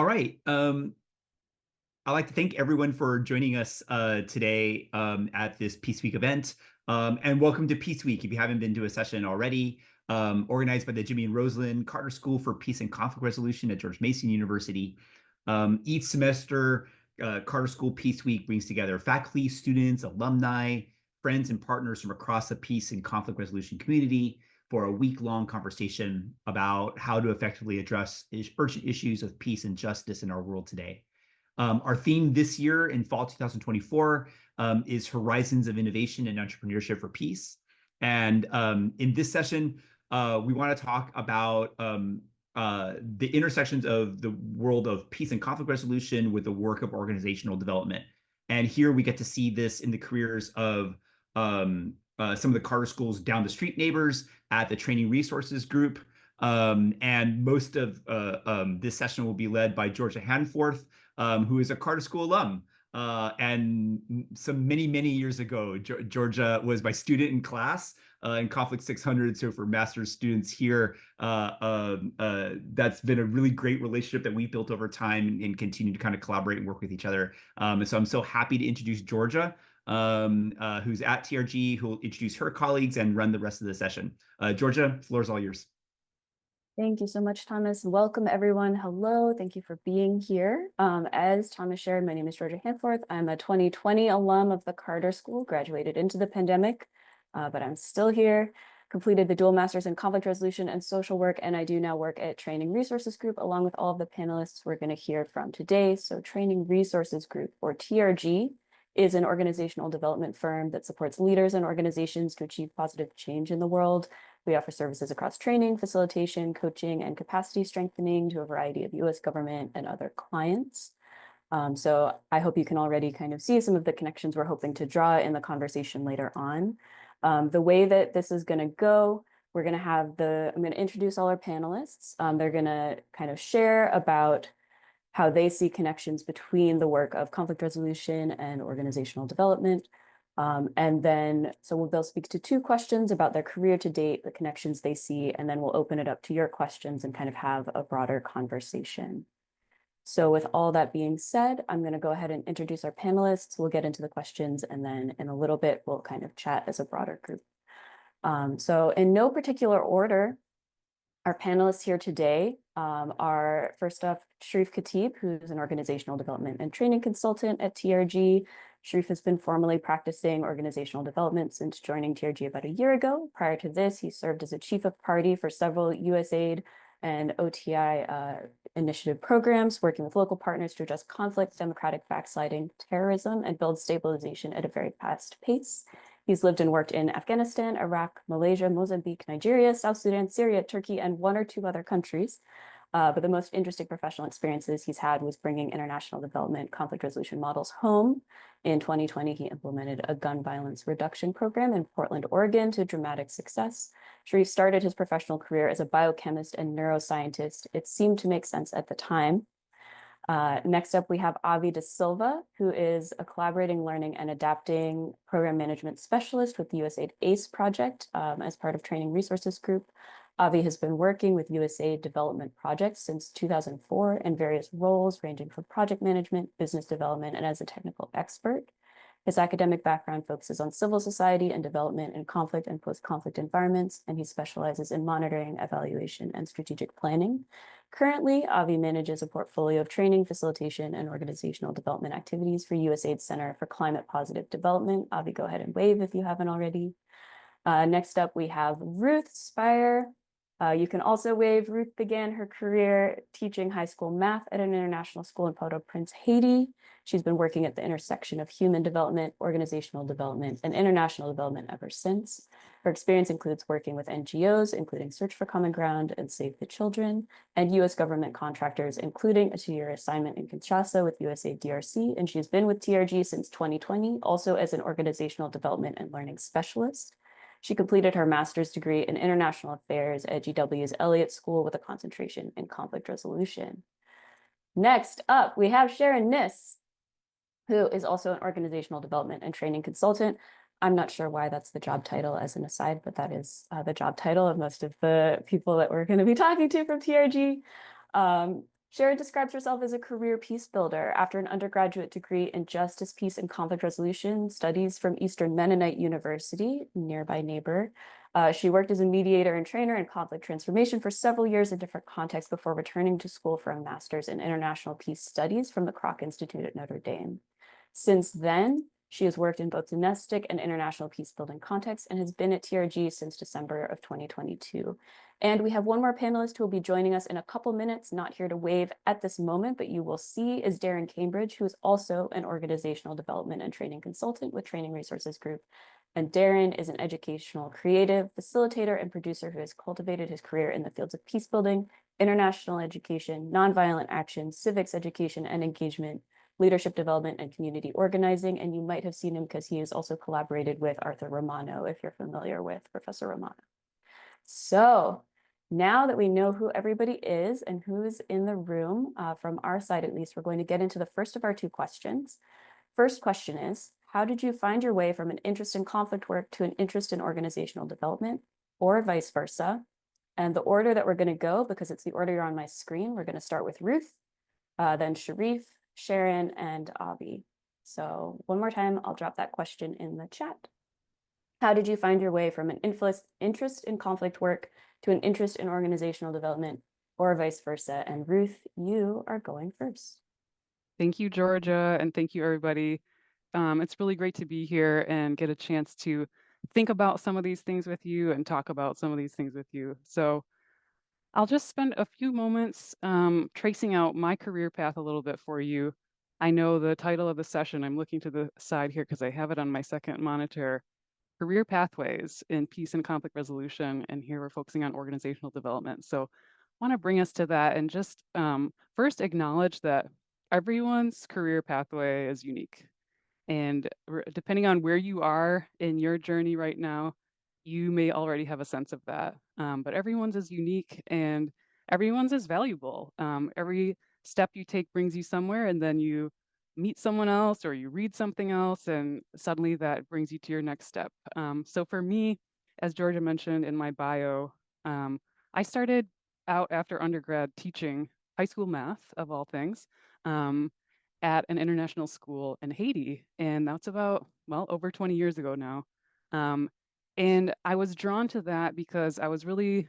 All right. I'd like to thank everyone for joining us today at this Peace Week event. And welcome to Peace Week if you haven't been to a session already, organized by the Jimmy and Rosalind Carter School for Peace and Conflict Resolution at George Mason University. Each semester, Carter School Peace Week brings together faculty, students, alumni, friends, and partners from across the peace and conflict resolution community for a week-long conversation about how to effectively address urgent issues of peace and justice in our world today. Our theme this year in fall 2024 is Horizons of Innovation and Entrepreneurship for Peace. And in this session, we want to talk about the intersections of the world of peace and conflict resolution with the work of organizational development. And here we get to see this in the careers of some of the Carter School's down the street neighbors at the Training Resources Group. And most of this session will be led by Georgia Hanforth, who is a Carter School alum. And some many years ago, Georgia was my student in class in Conflict 600. So for master's students here, that's been a really great relationship that we've built over time and continue to kind of collaborate and work with each other. And so I'm so happy to introduce Georgia, who's at TRG, who will introduce her colleagues and run the rest of the session. Georgia, the floor is all yours. Thank you so much, Thomas. Welcome, everyone. Hello. Thank you for being here. As Thomas shared, my name is Georgia Hanforth. I'm a 2020 alum of the Carter School, graduated into the pandemic, but I'm still here, completed the dual master's in conflict resolution and social work, and I do now work at Training Resources Group along with all of the panelists we're going to hear from today. So Training Resources Group, or TRG, is an organizational development firm that supports leaders and organizations to achieve positive change in the world. We offer services across training, facilitation, coaching, and capacity strengthening to a variety of U.S. government and other clients. So I hope you can already kind of see some of the connections we're hoping to draw in the conversation later on. The way that this is going to go, we're going to have I'm going to introduce all our panelists. They're going to kind of share about how they see connections between the work of conflict resolution and organizational development. And then, they'll speak to two questions about their career to date, the connections they see, and then we'll open it up to your questions and kind of have a broader conversation. So with all that being said, I'm going to go ahead and introduce our panelists. We'll get into the questions, and then in a little bit, we'll kind of chat as a broader group. So in no particular order, our panelists here today are, first off, Shareef Khatib, who's an organizational development and training consultant at TRG. Shareef has been formally practicing organizational development since joining TRG about a year ago. Prior to this, he served as a chief of party for several USAID and OTI initiative programs, working with local partners to address conflict, democratic backsliding, terrorism, and build stabilization at a very fast pace. He's lived and worked in Afghanistan, Iraq, Malaysia, Mozambique, Nigeria, South Sudan, Syria, Turkey, and one or two other countries. But the most interesting professional experiences he's had was bringing international development conflict resolution models home. In 2020, he implemented a gun violence reduction program in Portland, Oregon to dramatic success. Shareef started his professional career as a biochemist and neuroscientist. It seemed to make sense at the time. Next up, we have Avi De Silva, who is a collaborating, learning, and adapting program management specialist with the USAID ACE project as part of Training Resources Group. Avi has been working with USAID development projects since 2004 in various roles, ranging from project management, business development, and as a technical expert. His academic background focuses on civil society and development in conflict and post-conflict environments, and he specializes in monitoring, evaluation, and strategic planning. Currently, Avi manages a portfolio of training, facilitation, and organizational development activities for USAID Center for Climate Positive Development. Avi, go ahead and wave if you haven't already. Next up, we have Ruth Spire. You can also wave. Ruth began her career teaching high school math at an international school in Port-au-Prince, Haiti. She's been working at the intersection of human development, organizational development, and international development ever since. Her experience includes working with NGOs, including Search for Common Ground and Save the Children, and U.S. government contractors, including a 2-year assignment in Kinshasa with USAID DRC, and she's been with TRG since 2020, also as an organizational development and learning specialist. She completed her master's degree in international affairs at GW's Elliott School with a concentration in conflict resolution. Next up, we have Sharon Niss, who is also an organizational development and training consultant. I'm not sure why that's the job title as an aside, but that is the job title of most of the people that we're going to be talking to from TRG. Sharon describes herself as a career peace builder after an undergraduate degree in justice, peace, and conflict resolution studies from Eastern Mennonite University, nearby neighbor. She worked as a mediator and trainer in conflict transformation for several years in different contexts before returning to school for a master's in international peace studies from the Kroc Institute at Notre Dame. Since then, she has worked in both domestic and international peace building contexts and has been at TRG since December of 2022. And we have one more panelist who will be joining us in a couple minutes, not here to wave at this moment, but you will see is Darren Cambridge, who is also an organizational development and training consultant with Training Resources Group. And Darren is an educational creative, facilitator, and producer who has cultivated his career in the fields of peace building, international education, nonviolent action, civics education and engagement, leadership development, and community organizing. And you might have seen him because he has also collaborated with Arthur Romano, if you're familiar with Professor Romano. So now that we know who everybody is and who's in the room, from our side at least, we're going to get into the first of our two questions. First question is, how did you find your way from an interest in conflict work to an interest in organizational development, or vice versa? And the order that we're going to go, because it's the order you're on my screen, we're going to start with Ruth, then Shareef, Sharon, and Avi. So one more time, I'll drop that question in the chat. How did you find your way from an interest in conflict work to an interest in organizational development, or vice versa? And Ruth, you are going first. Thank you, Georgia, and thank you, everybody. It's really great to be here and get a chance to think about some of these things with you and talk about some of these things with you. So I'll just spend a few moments tracing out my career path a little bit for you. I know the title of the session, I'm looking to the side here because I have it on my second monitor, Career Pathways in Peace and Conflict Resolution, and here we're focusing on organizational development. So I want to bring us to that and just first acknowledge that everyone's career pathway is unique. And depending on where you are in your journey right now, you may already have a sense of that. But everyone's is unique and everyone's is valuable. Every step you take brings you somewhere, and then you meet someone else or you read something else, and suddenly that brings you to your next step. So for me, as Georgia mentioned in my bio, I started out after undergrad teaching high school math, of all things. At an international school in Haiti. And that's about, well, over 20 years ago now. And I was drawn to that because I was really,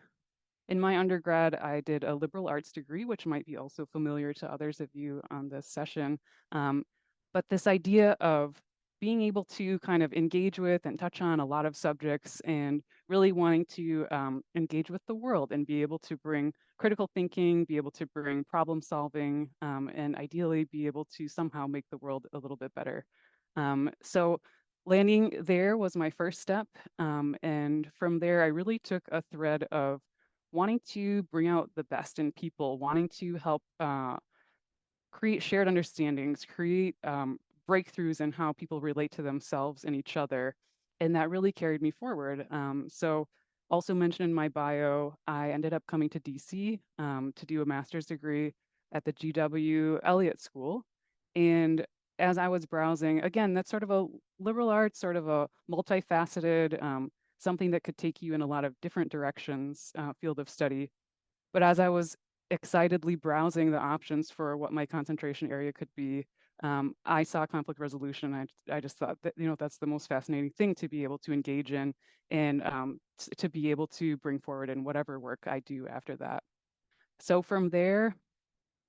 in my undergrad, I did a liberal arts degree, which might be also familiar to others of you on this session. But this idea of being able to kind of engage with and touch on a lot of subjects and really wanting to engage with the world and be able to bring critical thinking, be able to bring problem solving, and ideally be able to somehow make the world a little bit better. So landing there was my first step. And from there, I really took a thread of wanting to bring out the best in people, wanting to help create shared understandings, create breakthroughs in how people relate to themselves and each other. And that really carried me forward. So also mentioned in my bio, I ended up coming to DC to do a master's degree at the GW Elliott School. And as I was browsing, again, that's sort of a liberal arts, sort of a multifaceted, something that could take you in a lot of different directions, field of study. But as I was excitedly browsing the options for what my concentration area could be, I saw conflict resolution. I just thought that, that's the most fascinating thing to be able to engage in and to be able to bring forward in whatever work I do after that. So from there,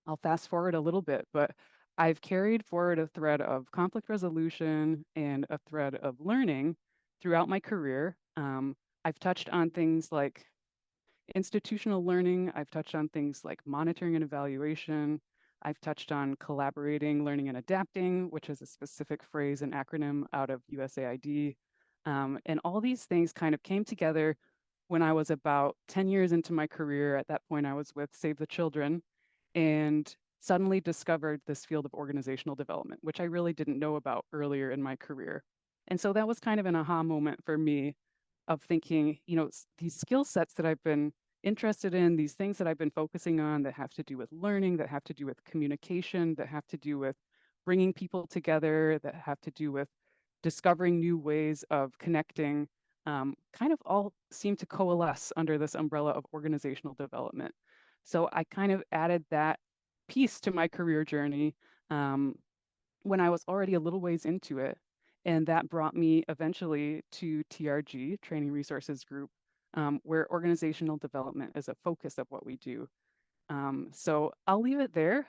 I'll fast forward a little bit, but I've carried forward a thread of conflict resolution and a thread of learning throughout my career. I've touched on things like institutional learning. I've touched on things like monitoring and evaluation. I've touched on collaborating, learning, and adapting, which is a specific phrase and acronym out of USAID. And all these things kind of came together when I was about 10 years into my career. At that point, I was with Save the Children and suddenly discovered this field of organizational development, which I really didn't know about earlier in my career. And so that was kind of an aha moment for me of thinking, these skill sets that I've been interested in, these things that I've been focusing on that have to do with learning, that have to do with communication, that have to do with bringing people together, that have to do with discovering new ways of connecting, kind of all seem to coalesce under this umbrella of organizational development. So I kind of added that piece to my career journey when I was already a little ways into it. And that brought me eventually to TRG, Training Resources Group, where organizational development is a focus of what we do. So I'll leave it there,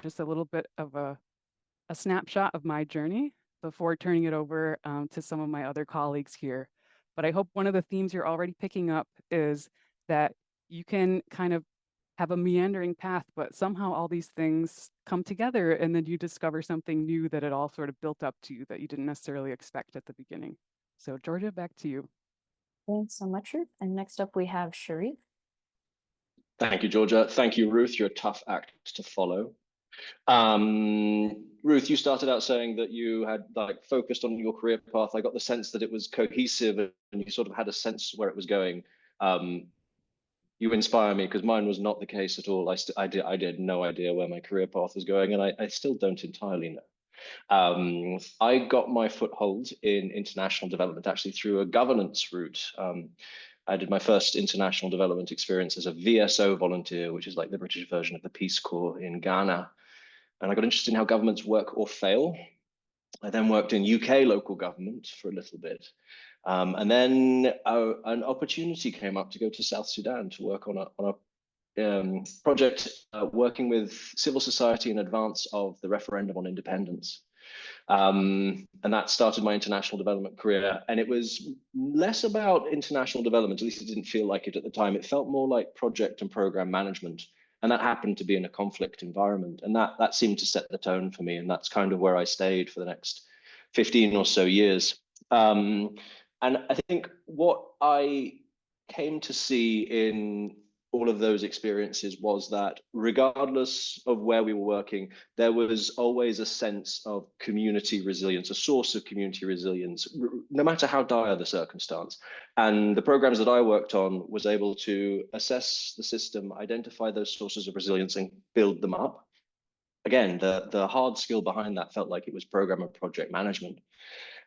just a little bit of a snapshot of my journey before turning it over to some of my other colleagues here. But I hope one of the themes you're already picking up is that you can kind of have a meandering path, but somehow all these things come together and then you discover something new that it all sort of built up to that you didn't necessarily expect at the beginning. So Georgia, back to you. Thanks so much, Ruth. And next up we have Shareef. Thank you, Georgia. Thank you, Ruth. You're a tough act to follow. Ruth, you started out saying that you had focused on your career path. I got the sense that it was cohesive and you sort of had a sense where it was going. You inspire me because mine was not the case at all. I had no idea where my career path was going, and I still don't entirely know. I got my foothold in international development actually through a governance route. I did my first international development experience as a VSO volunteer, which is like the British version of the Peace Corps in Ghana. And I got interested in how governments work or fail. I then worked in UK local government for a little bit. And then an opportunity came up to go to South Sudan to work on a project working with civil society in advance of the referendum on independence. And that started my international development career. And it was less about international development, at least it didn't feel like it at the time. It felt more like project and program management. And that happened to be in a conflict environment. And that seemed to set the tone for me. And that's kind of where I stayed for the next 15 or so years. And I think what I came to see in all of those experiences was that regardless of where we were working, there was always a sense of community resilience, a source of community resilience, no matter how dire the circumstance. And the programs that I worked on was able to assess the system, identify those sources of resilience and build them up. Again, the hard skill behind that felt like it was program and project management.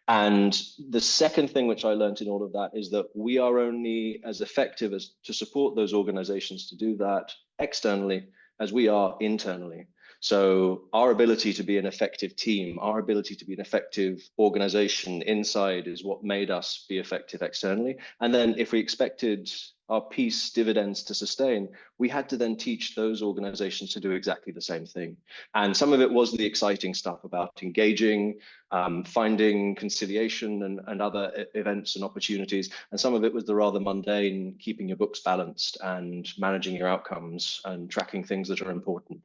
And the second thing which I learned in all of that is that we are only as effective as to support those organizations to do that externally as we are internally. So our ability to be an effective team, our ability to be an effective organization inside is what made us be effective externally. And then if we expected our peace dividends to sustain, we had to then teach those organizations to do exactly the same thing. And some of it was the exciting stuff about engaging, finding conciliation and other events and opportunities. And some of it was the rather mundane, keeping your books balanced and managing your outcomes and tracking things that are important.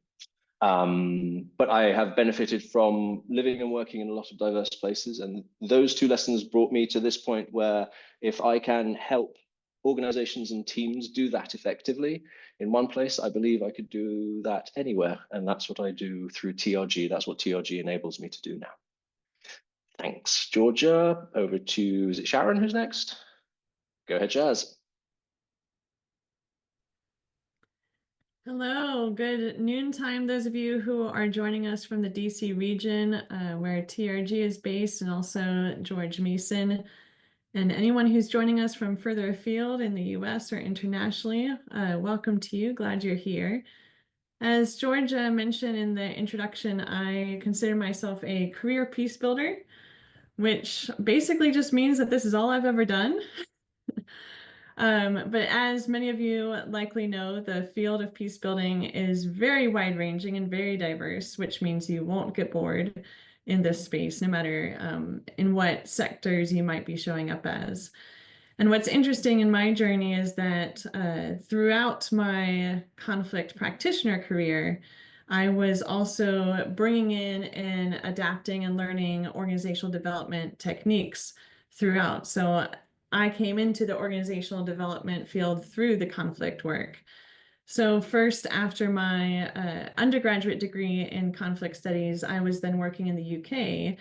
But I have benefited from living and working in a lot of diverse places. And those two lessons brought me to this point where if I can help organizations and teams do that effectively in one place, I believe I could do that anywhere. And that's what I do through TRG. That's what TRG enables me to do now. Thanks, Georgia. Over to, is it Sharon who's next? Go ahead, Jazz. Hello, good noontime, those of you who are joining us from the DC region where TRG is based, and also George Mason. And anyone who's joining us from further afield in the US or internationally, welcome to you, glad you're here. As George mentioned in the introduction, I consider myself a career peace builder, which basically just means that this is all I've ever done. But as many of you likely know, the field of peace building is very wide-ranging and very diverse, which means you won't get bored in this space, no matter in what sectors you might be showing up as. And what's interesting in my journey is that throughout my conflict practitioner career, I was also bringing in and adapting and learning organizational development techniques throughout. So I came into the organizational development field through the conflict work. So first, after my undergraduate degree in conflict studies, I was then working in the UK.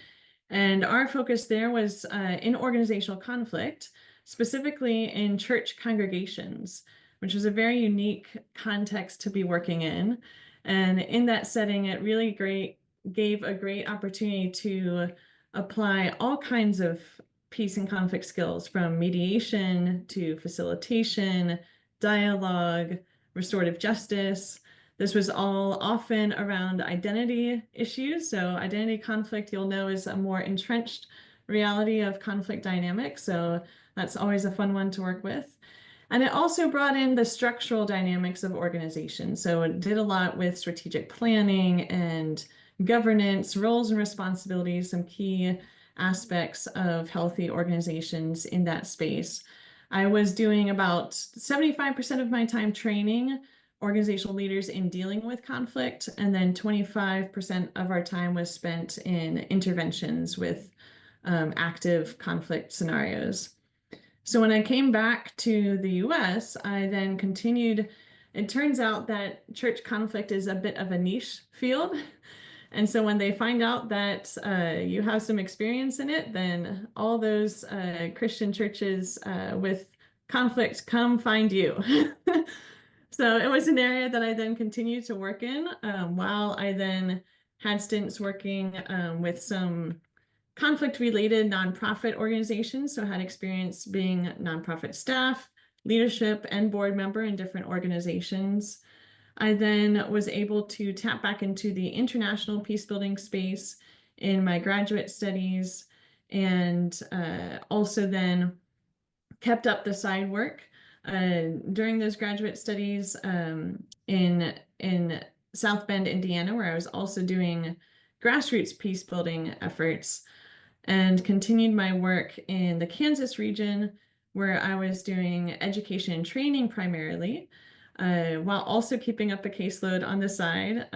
And our focus there was in organizational conflict, specifically in church congregations, which was a very unique context to be working in. And in that setting, it really gave a great opportunity to apply all kinds of peace and conflict skills, from mediation to facilitation, dialogue, restorative justice. This was all often around identity issues. So identity conflict, you'll know, is a more entrenched reality of conflict dynamics. So that's always a fun one to work with. And it also brought in the structural dynamics of organization. So it did a lot with strategic planning and governance, roles and responsibilities, some key aspects of healthy organizations in that space. I was doing about 75% of my time training organizational leaders in dealing with conflict, and then 25% of our time was spent in interventions with active conflict scenarios. So when I came back to the US, I then continued. It turns out that church conflict is a bit of a niche field. And so when they find out that you have some experience in it, then all those Christian churches with conflict come find you. So it was an area that I then continued to work in while I then had stints working with some conflict-related nonprofit organizations. So I had experience being nonprofit staff, leadership, and board member in different organizations. I then was able to tap back into the international peacebuilding space in my graduate studies, and also then kept up the side work during those graduate studies in South Bend, Indiana, where I was also doing grassroots peacebuilding efforts, and continued my work in the Kansas region, where I was doing education and training primarily, while also keeping up a caseload on the side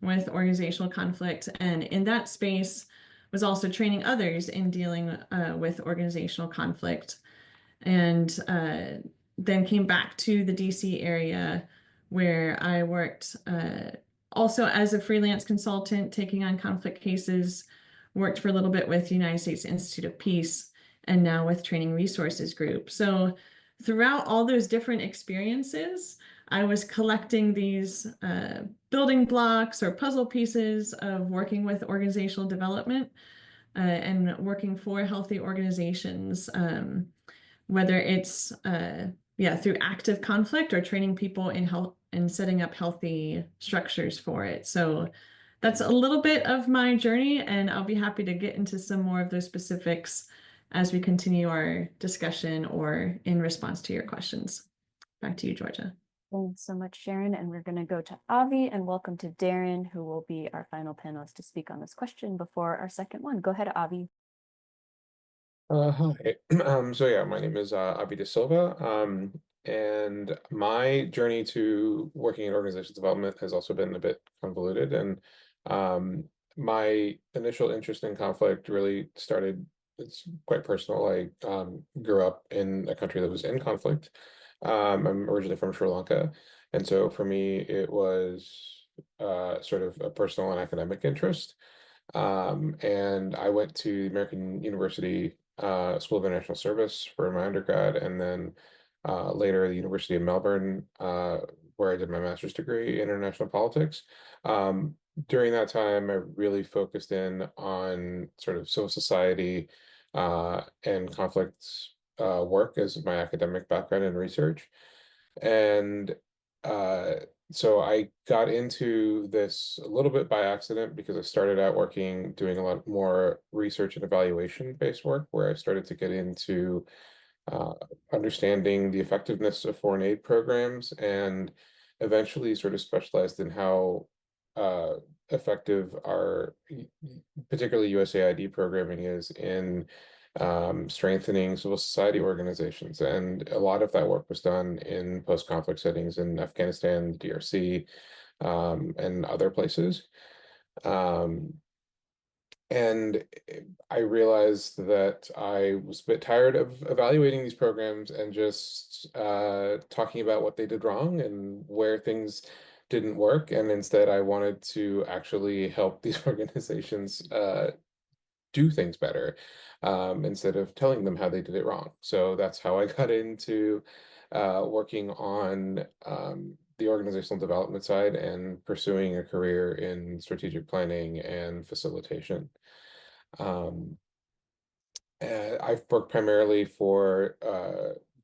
with organizational conflict. And in that space, was also training others in dealing with organizational conflict. And then came back to the DC area, where I worked also as a freelance consultant, taking on conflict cases, worked for a little bit with the United States Institute of Peace, and now with Training Resources Group. So throughout all those different experiences, I was collecting these building blocks or puzzle pieces of working with organizational development and working for healthy organizations, whether it's through active conflict or training people in health and setting up healthy structures for it. So that's a little bit of my journey, and I'll be happy to get into some more of those specifics as we continue our discussion or in response to your questions. Back to you, Georgia. Thanks so much, Sharon. And we're going to go to Avi, and welcome to Darren, who will be our final panelist to speak on this question before our second one. Go ahead, Avi. Hi. So yeah, my name is Avi de Silva, and my journey to working in organizational development has also been a bit convoluted. And my initial interest in conflict really started, it's quite personal. I grew up in a country that was in conflict. I'm originally from Sri Lanka, and so for me, it was sort of a personal and academic interest. And I went to the American University School of International Service for my undergrad, and then later the University of Melbourne, where I did my master's degree in international politics. During that time, I really focused in on sort of civil society and conflicts work as my academic background and research. And so I got into this a little bit by accident because I started out doing a lot more research and evaluation based work, where I started to get into understanding the effectiveness of foreign aid programs, and eventually sort of specialized in how effective our particularly USAID programming is in strengthening civil society organizations. And a lot of that work was done in post-conflict settings in Afghanistan, DRC, and other places. And I realized that I was a bit tired of evaluating these programs and just talking about what they did wrong and where things didn't work. And instead, I wanted to actually help these organizations do things better, instead of telling them how they did it wrong. So that's how I got into working on the organizational development side and pursuing a career in strategic planning and facilitation. I've worked primarily for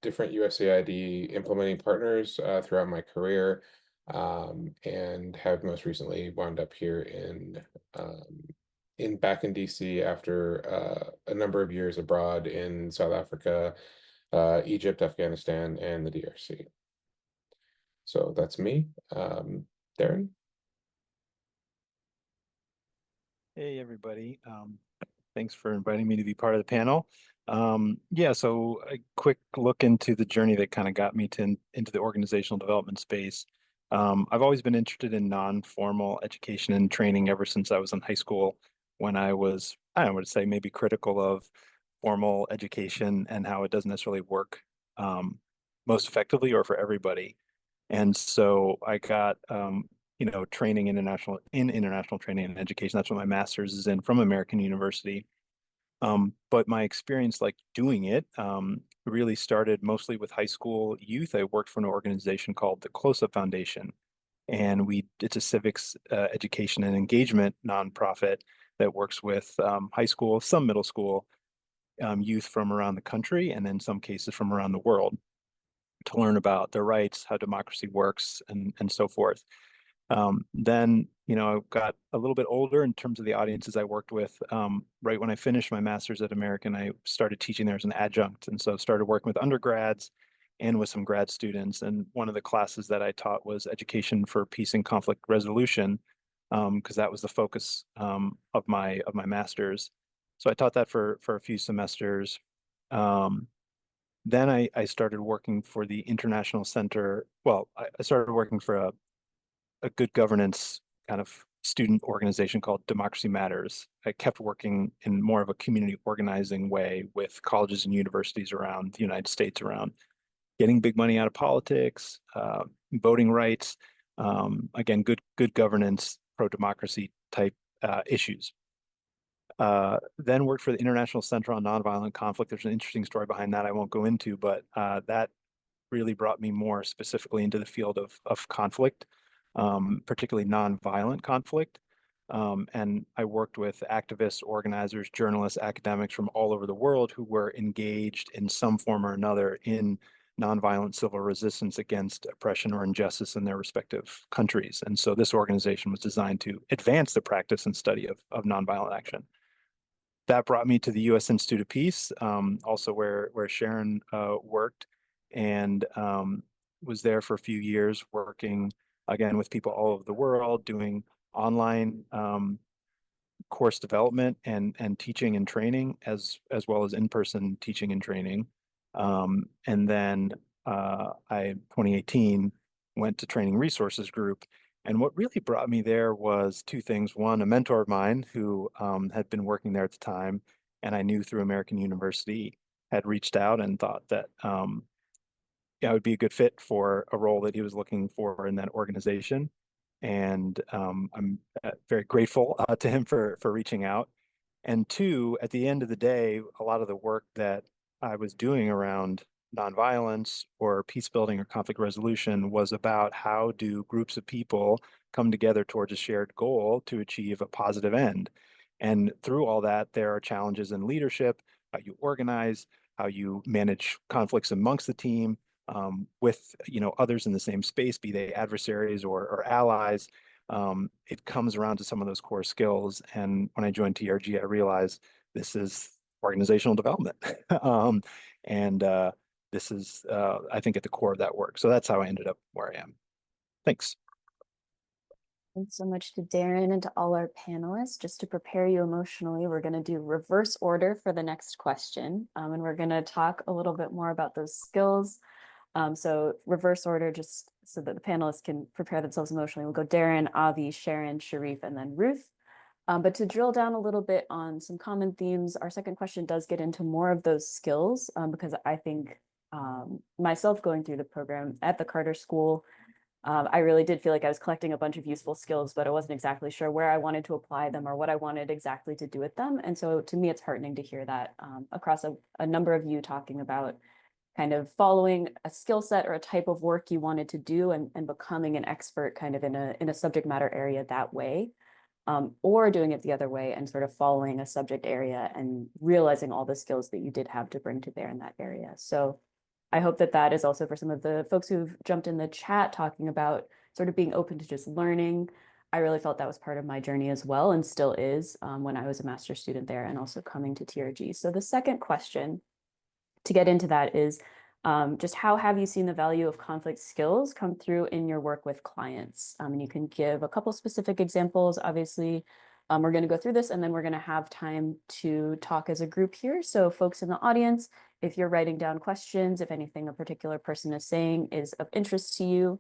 different USAID implementing partners throughout my career. and have most recently wound up here back in DC after a number of years abroad in South Africa, Egypt, Afghanistan, and the DRC. So that's me. Darren? Hey, everybody. Thanks for inviting me to be part of the panel. Yeah, so a quick look into the journey that kind of got me into the organizational development space. I've always been interested in non-formal education and training ever since I was in high school, when I was, I would say, maybe critical of formal education and how it doesn't necessarily work most effectively or for everybody. And so I got training in international training and education. That's what my master's is in from American University. But my experience like doing it really started mostly with high school youth. I worked for an organization called the Close-Up Foundation, and it's a civics education and engagement nonprofit that works with high school, some middle school youth from around the country, and in some cases from around the world, to learn about their rights, how democracy works, and so forth. Then, I got a little bit older in terms of the audiences I worked with. Right when I finished my master's at American, I started teaching there as an adjunct. And so started working with undergrads and with some grad students. And one of the classes that I taught was education for peace and conflict resolution, because that was the focus of my master's. So I taught that for a few semesters. Then I started working for the International Center. Well, I started working for a good governance kind of student organization called Democracy Matters. I kept working in more of a community organizing way with colleges and universities around the United States, around getting big money out of politics, voting rights, again, good governance, pro-democracy type issues. Then worked for the International Center on Nonviolent Conflict. There's an interesting story behind that I won't go into, but that really brought me more specifically into the field of conflict, particularly nonviolent conflict. And I worked with activists, organizers, journalists, academics from all over the world who were engaged in some form or another in nonviolent civil resistance against oppression or injustice in their respective countries. And so this organization was designed to advance the practice and study of nonviolent action. That brought me to the U.S. Institute of Peace, also where Sharon worked, and was there for a few years working again with people all over the world, doing online course development and teaching and training, as well as in-person teaching and training. And then I 2018 went to Training Resources Group. And what really brought me there was two things. One, a mentor of mine who had been working there at the time, and I knew through American University, had reached out and thought that I would be a good fit for a role that he was looking for in that organization. And I'm very grateful to him for reaching out. And two, at the end of the day, a lot of the work that I was doing around nonviolence or peace building or conflict resolution was about how do groups of people come together towards a shared goal to achieve a positive end. And through all that, there are challenges in leadership, how you organize, how you manage conflicts amongst the team, with others in the same space, be they adversaries or allies. It comes around to some of those core skills. And when I joined TRG, I realized this is organizational development. And this is, I think, at the core of that work. So that's how I ended up where I am. Thanks. Thanks so much to Darren and to all our panelists. Just to prepare you emotionally, we're going to do reverse order for the next question. And we're going to talk a little bit more about those skills. So reverse order, just so that the panelists can prepare themselves emotionally. We'll go Darren, Avi, Sharon, Shareef, and then Ruth. But to drill down a little bit on some common themes, our second question does get into more of those skills, because I think myself going through the program at the Carter School, I really did feel like I was collecting a bunch of useful skills, but I wasn't exactly sure where I wanted to apply them or what I wanted exactly to do with them. And so to me, it's heartening to hear that across a number of you talking about kind of following a skill set or a type of work you wanted to do and becoming an expert kind of in a subject matter area that way, or doing it the other way and sort of following a subject area and realizing all the skills that you did have to bring to bear in that area. So I hope that that is also for some of the folks who've jumped in the chat talking about sort of being open to just learning. I really felt that was part of my journey as well, and still is when I was a master's student there and also coming to TRG. So the second question to get into that is just how have you seen the value of conflict skills come through in your work with clients? And you can give a couple specific examples. Obviously, we're going to go through this and then we're going to have time to talk as a group here. So folks in the audience, if you're writing down questions, if anything a particular person is saying is of interest to you,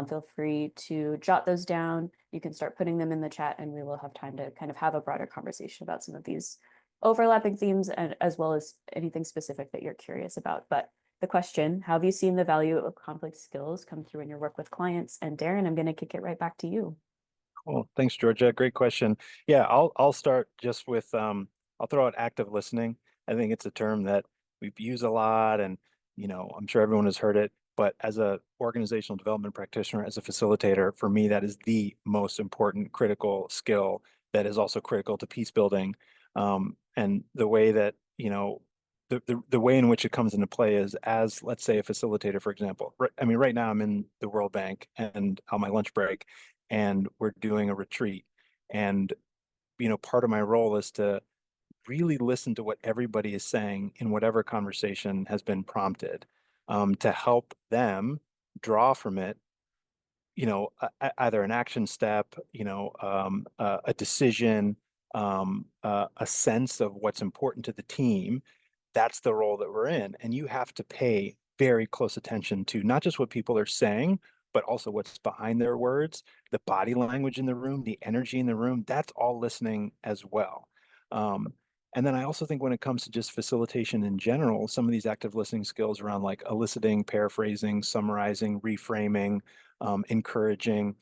feel free to jot those down. You can start putting them in the chat and we will have time to kind of have a broader conversation about some of these overlapping themes and as well as anything specific that you're curious about. But the question, how have you seen the value of conflict skills come through in your work with clients? And Darren, I'm going to kick it right back to you. Cool. Thanks, Georgia. Great question. Yeah, I'll start just with I'll throw out active listening. I think it's a term that we've used a lot, and I'm sure everyone has heard it. But as a organizational development practitioner, as a facilitator, for me, that is the most important critical skill that is also critical to peace building. And the way that the way in which it comes into play is as, let's say, a facilitator, for example. I mean, right now I'm in the World Bank and on my lunch break, and we're doing a retreat. And, part of my role is to really listen to what everybody is saying in whatever conversation has been prompted, to help them draw from it, either an action step, a decision, a sense of what's important to the team. That's the role that we're in. And you have to pay very close attention to not just what people are saying, but also what's behind their words, the body language in the room, the energy in the room. That's all listening as well. And then I also think when it comes to just facilitation in general, some of these active listening skills around like eliciting, paraphrasing, summarizing, reframing, encouraging.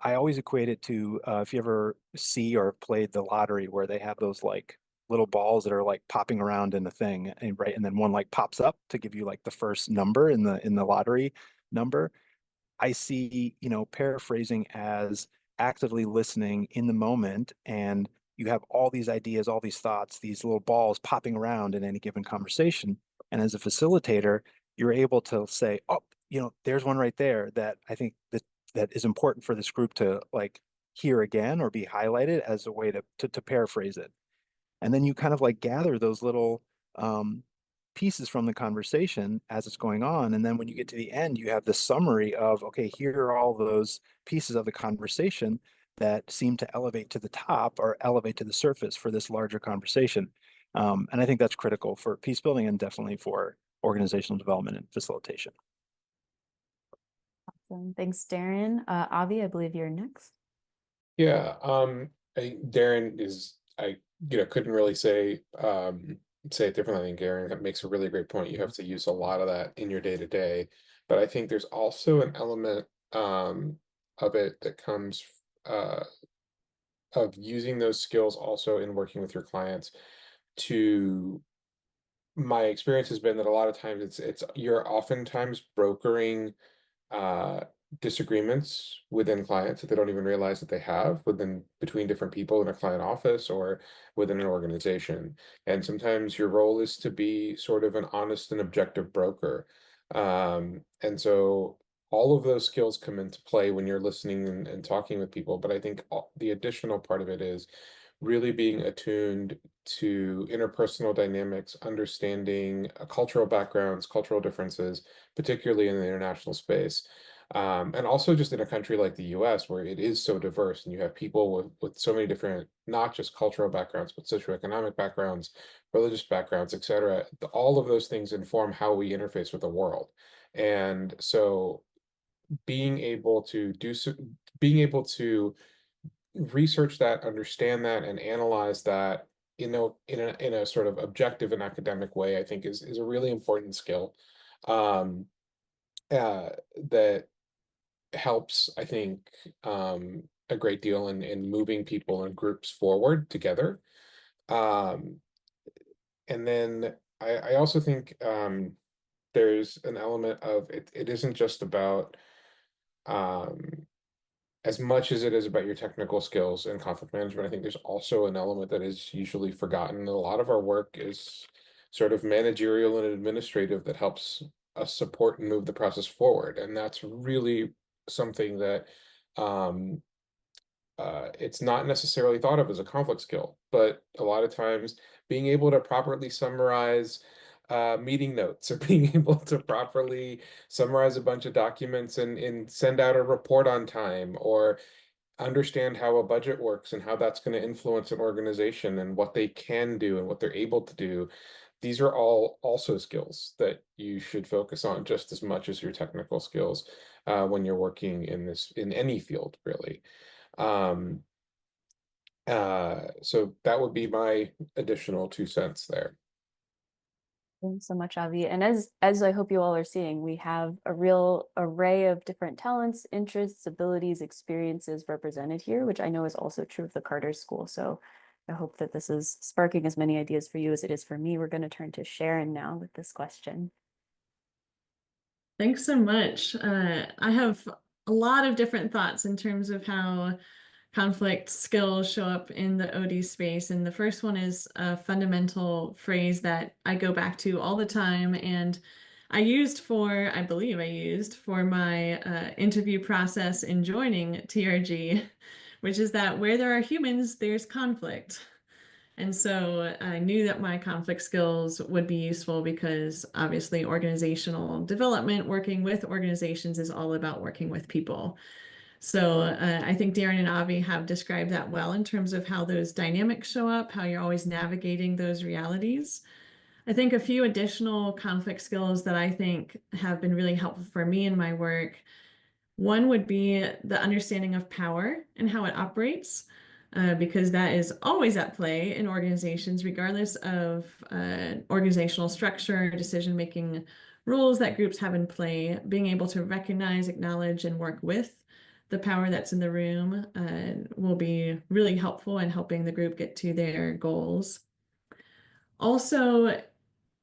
I always equate it to if you ever see or played the lottery where they have those like little balls that are like popping around in the thing, and right, and then one like pops up to give you like the first number in the lottery number. I see, paraphrasing as actively listening in the moment, and you have all these ideas, all these thoughts, these little balls popping around in any given conversation. And as a facilitator, you're able to say, oh, there's one right there that I think that is important for this group to like hear again or be highlighted as a way to paraphrase it. And then you kind of like gather those little pieces from the conversation as it's going on. And then when you get to the end, you have the summary of, okay, here are all those pieces of the conversation that seem to elevate to the top or elevate to the surface for this larger conversation. And I think that's critical for peace building and definitely for organizational development and facilitation. Awesome. Thanks, Darren. Avi, I believe you're next. Yeah, Darren is, I couldn't really say it differently than Darren. That makes a really great point. You have to use a lot of that in your day to day, but I think there's also an element of it that comes of using those skills also in working with your clients. My experience has been that a lot of times you're oftentimes brokering disagreements within clients that they don't even realize that they have between different people in a client office or within an organization. And sometimes your role is to be sort of an honest and objective broker. And so all of those skills come into play when you're listening and talking with people. But I think the additional part of it is really being attuned to interpersonal dynamics, understanding cultural backgrounds, cultural differences, particularly in the international space. And also just in a country like the US, where it is so diverse and you have people with so many different, not just cultural backgrounds, but socioeconomic backgrounds, religious backgrounds, et cetera. All of those things inform how we interface with the world. And so being able to research that, understand that, and analyze that in a sort of objective and academic way, I think is a really important skill that helps, I think, a great deal in moving people and groups forward together. And then I also think there's an element of it isn't just about as much as it is about your technical skills and conflict management. I think there's also an element that is usually forgotten. A lot of our work is sort of managerial and administrative that helps us support and move the process forward. And that's really something that it's not necessarily thought of as a conflict skill, but a lot of times being able to properly summarize meeting notes, or being able to properly summarize a bunch of documents and send out a report on time, or understand how a budget works and how that's going to influence an organization and what they can do and what they're able to do. These are all also skills that you should focus on just as much as your technical skills when you're working in any field, really. So that would be my additional 2 cents there. Thanks so much, Avi. And as I hope you all are seeing, we have a real array of different talents, interests, abilities, experiences represented here, which I know is also true of the Carter School. So I hope that this is sparking as many ideas for you as it is for me. We're going to turn to Sharon now with this question. Thanks so much. I have a lot of different thoughts in terms of how conflict skills show up in the OD space. And the first one is a fundamental phrase that I go back to all the time. And I believe I used for my interview process in joining TRG, which is that where there are humans, there's conflict. And so I knew that my conflict skills would be useful because obviously organizational development, working with organizations, is all about working with people. So I think Darren and Avi have described that well in terms of how those dynamics show up, how you're always navigating those realities. I think a few additional conflict skills that I think have been really helpful for me in my work. One would be the understanding of power and how it operates, because that is always at play in organizations, regardless of organizational structure, decision-making rules that groups have in play. Being able to recognize, acknowledge, and work with the power that's in the room will be really helpful in helping the group get to their goals. Also,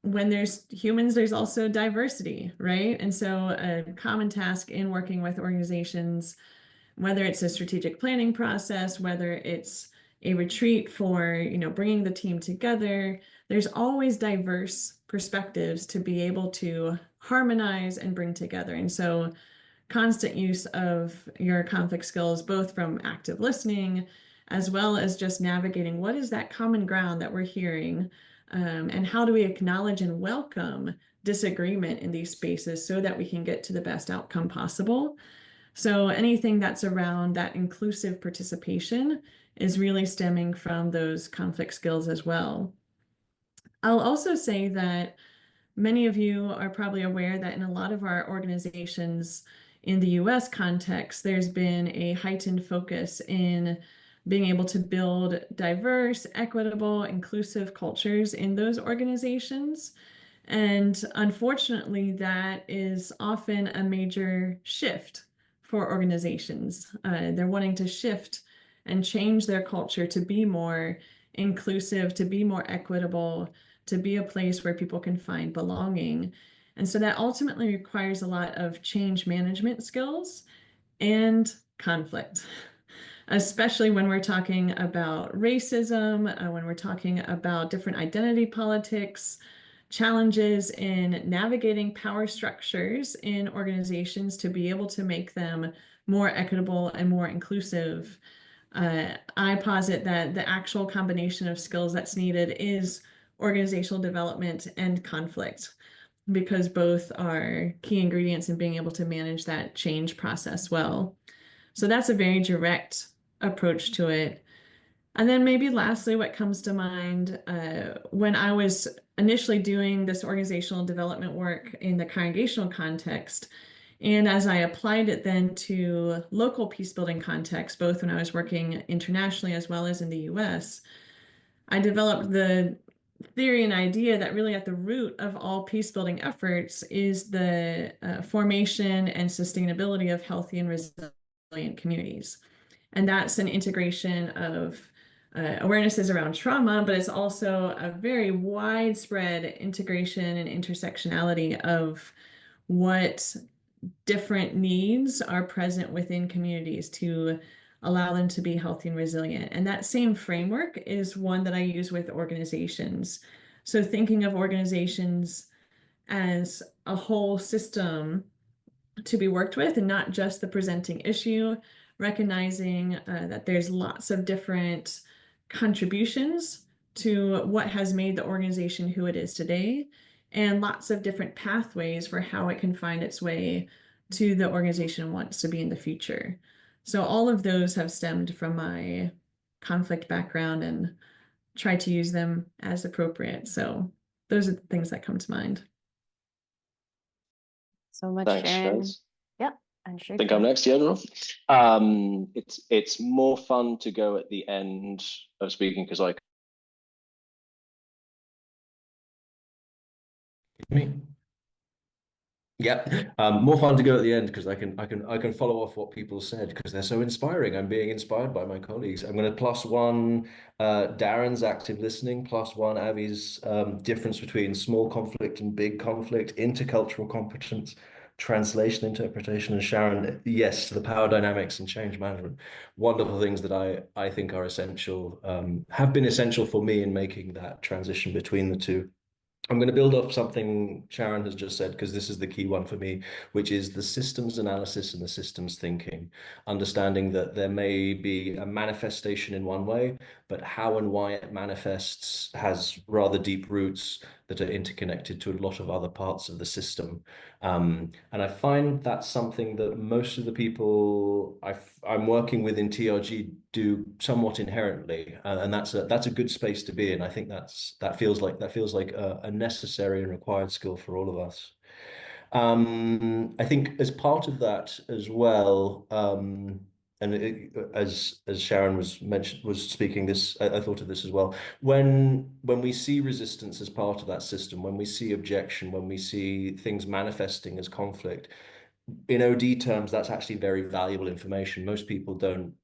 when there's humans, there's also diversity, right? And so a common task in working with organizations, whether it's a strategic planning process, whether it's a retreat for, bringing the team together, there's always diverse perspectives to be able to harmonize and bring together. And so constant use of your conflict skills, both from active listening, as well as just navigating what is that common ground that we're hearing, and how do we acknowledge and welcome disagreement in these spaces so that we can get to the best outcome possible. So anything that's around that inclusive participation is really stemming from those conflict skills as well. I'll also say that many of you are probably aware that in a lot of our organizations in the US context, there's been a heightened focus in being able to build diverse, equitable, inclusive cultures in those organizations. And unfortunately, that is often a major shift for organizations. They're wanting to shift and change their culture to be more inclusive, to be more equitable, to be a place where people can find belonging. And so that ultimately requires a lot of change management skills and conflict, especially when we're talking about racism, when we're talking about different identity politics, challenges in navigating power structures in organizations to be able to make them more equitable and more inclusive. I posit that the actual combination of skills that's needed is organizational development and conflict, because both are key ingredients in being able to manage that change process well. So that's a very direct approach to it. And then maybe lastly, what comes to mind when I was initially doing this organizational development work in the congregational context, and as I applied it then to local peacebuilding context, both when I was working internationally as well as in the US, I developed the theory and idea that really at the root of all peacebuilding efforts is the formation and sustainability of healthy and resilient communities. And that's an integration of awarenesses around trauma, but it's also a very widespread integration and intersectionality of what different needs are present within communities to allow them to be healthy and resilient. And that same framework is one that I use with organizations. So thinking of organizations as a whole system to be worked with, and not just the presenting issue, recognizing that there's lots of different contributions to what has made the organization who it is today, and lots of different pathways for how it can find its way to the organization it wants to be in the future. So all of those have stemmed from my conflict background and try to use them as appropriate. So those are the things that come to mind. So much, Thanks, Sharon. Shaz. Yeah, and I think I'm next, yeah, Rob. It's more fun to go at the end of speaking because I Me. Yeah, more fun to go at the end because I can follow off what people said because they're so inspiring. I'm being inspired by my colleagues. I'm going to +1 Darren's active listening, +1 Avi's difference between small conflict and big conflict, intercultural competence, translation, interpretation, and Sharon, yes, to the power dynamics and change management. Wonderful things that I think are essential, have been essential for me in making that transition between the two. I'm going to build off something Sharon has just said, because this is the key one for me, which is the systems analysis and the systems thinking. Understanding that there may be a manifestation in one way, but how and why it manifests has rather deep roots that are interconnected to a lot of other parts of the system. And I find that's something that most of the people I'm working with in TRG do somewhat inherently, and that's a good space to be in. I think that feels like a necessary and required skill for all of us. I think as part of that as well, as Sharon was speaking this, I thought of this as well. When we see resistance as part of that system, when we see objection, when we see things manifesting as conflict, in OD terms, that's actually very valuable information. Most people don't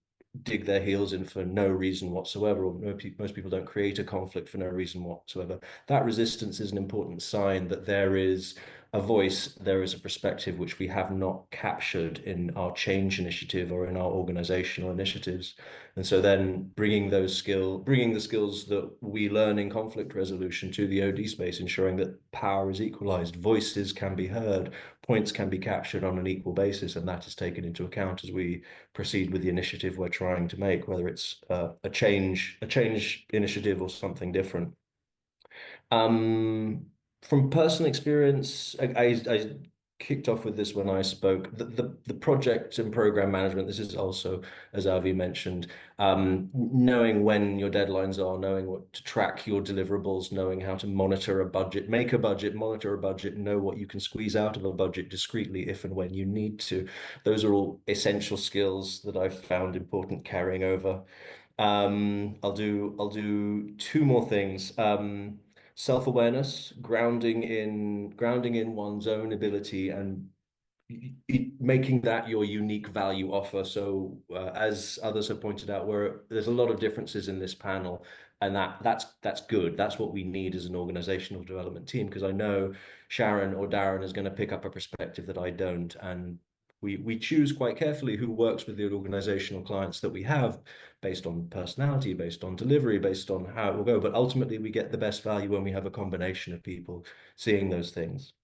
dig their heels in for no reason whatsoever, or most people don't create a conflict for no reason whatsoever. That resistance is an important sign that there is a voice, there is a perspective which we have not captured in our change initiative or in our organizational initiatives. And so then bringing the skills that we learn in conflict resolution to the OD space, ensuring that power is equalized, voices can be heard, points can be captured on an equal basis, and that is taken into account as we proceed with the initiative we're trying to make, whether it's a change initiative or something different. From personal experience, I kicked off with this when I spoke. The project and program management, this is also, as Avi mentioned, knowing when your deadlines are, knowing what to track your deliverables, knowing how to monitor a budget, make a budget, monitor a budget, know what you can squeeze out of a budget discreetly if and when you need to. Those are all essential skills that I've found important carrying over. I'll do two more things. Self-awareness, grounding in one's own ability and making that your unique value offer. So as others have pointed out, there's a lot of differences in this panel, and that's good. That's what we need as an organizational development team, because I know Sharon or Darren is going to pick up a perspective that I don't, and we choose quite carefully who works with the organizational clients that we have, based on personality, based on delivery, based on how it will go. But ultimately, we get the best value when we have a combination of people seeing those things.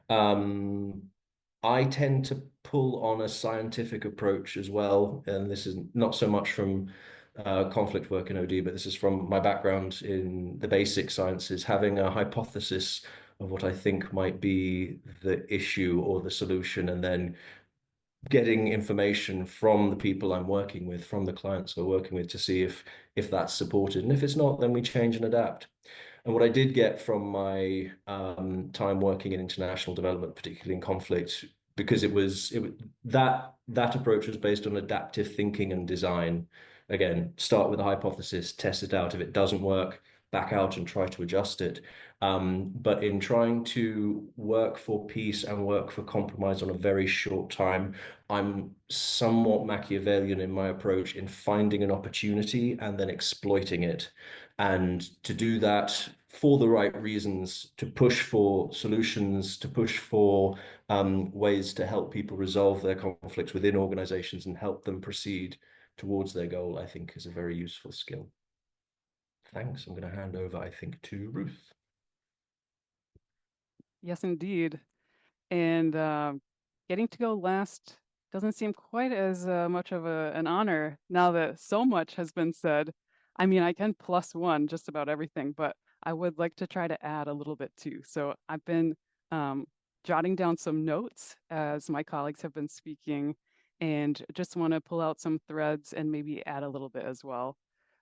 I tend to pull on a scientific approach as well, and this is not so much from conflict work in OD, but this is from my background in the basic sciences, having a hypothesis of what I think might be the issue or the solution, and then getting information from the people I'm working with, from the clients we're working with, to see if that's supported. And if it's not, then we change and adapt. And what I did get from my time working in international development, particularly in conflict, because that approach was based on adaptive thinking and design. Again, start with a hypothesis, test it out. If it doesn't work, back out and try to adjust it. But in trying to work for peace and work for compromise on a very short time, I'm somewhat Machiavellian in my approach in finding an opportunity and then exploiting it. And to do that for the right reasons, to push for solutions, to push for ways to help people resolve their conflicts within organizations and help them proceed towards their goal, I think is a very useful skill. Thanks. I'm going to hand over, I think, to Ruth. Yes, indeed. And getting to go last doesn't seem quite as much of an honor now that so much has been said. I mean, I can plus one just about everything, but I would like to try to add a little bit too. So I've been jotting down some notes as my colleagues have been speaking, and just want to pull out some threads and maybe add a little bit as well.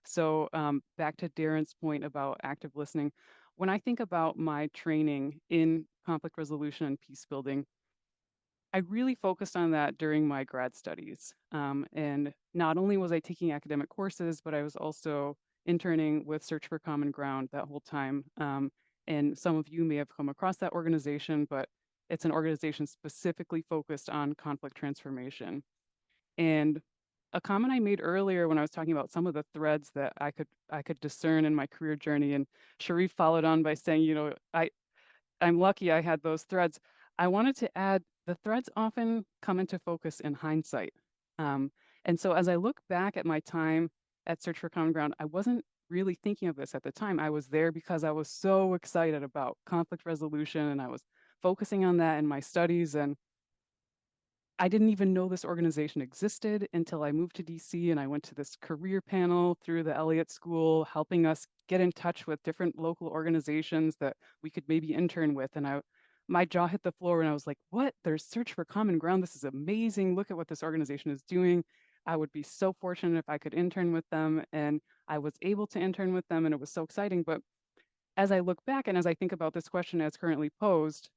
So back to Darren's point about active listening, when I think about my training in conflict resolution and peace building, I really focused on that during my grad studies. And not only was I taking academic courses, but I was also interning with Search for Common Ground that whole time. And some of you may have come across that organization, but it's an organization specifically focused on conflict transformation. And a comment I made earlier when I was talking about some of the threads that I could discern in my career journey, and Shareef followed on by saying, you know, I'm lucky I had those threads. I wanted to add the threads often come into focus in hindsight. Um, and so as I look back at my time at Search for Common Ground, I wasn't really thinking of this at the time. I was there because I was so excited about conflict resolution and I was focusing on that in my studies. And I didn't even know this organization existed until I moved to DC and I went to this career panel through the Elliott School, helping us get in touch with different local organizations that we could maybe intern with. And my jaw hit the floor and I was like, what? There's Search for Common Ground. This is amazing. Look at what this organization is doing. I would be so fortunate if I could intern with them. And I was able to intern with them and it was so exciting. But as I look back and as I think about this question as currently posed,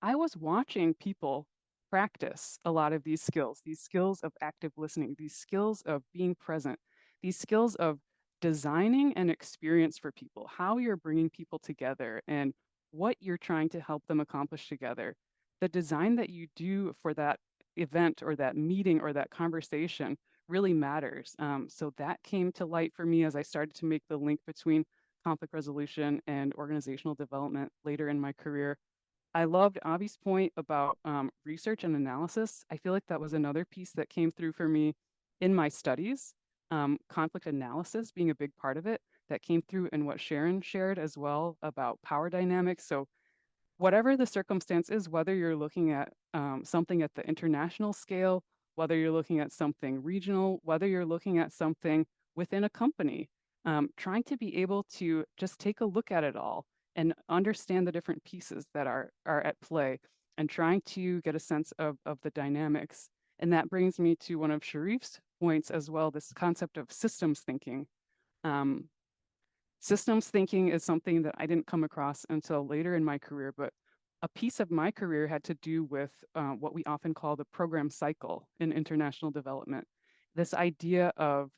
I was watching people practice a lot of these skills of active listening, these skills of being present, these skills of designing an experience for people, how you're bringing people together and what you're trying to help them accomplish together. The design that you do for that event or that meeting or that conversation really matters. So that came to light for me as I started to make the link between conflict resolution and organizational development later in my career. I loved Avi's point about research and analysis. I feel like that was another piece that came through for me in my studies. Conflict analysis being a big part of it, that came through in what Sharon shared as well about power dynamics. So whatever the circumstance is, whether you're looking at something at the international scale, whether you're looking at something regional, whether you're looking at something within a company, trying to be able to just take a look at it all and understand the different pieces that are at play and trying to get a sense of the dynamics. And that brings me to one of Shareef's points as well, this concept of systems thinking. Um, Systems thinking is something that I didn't come across until later in my career, but a piece of my career had to do with what we often call the program cycle in international development. This idea of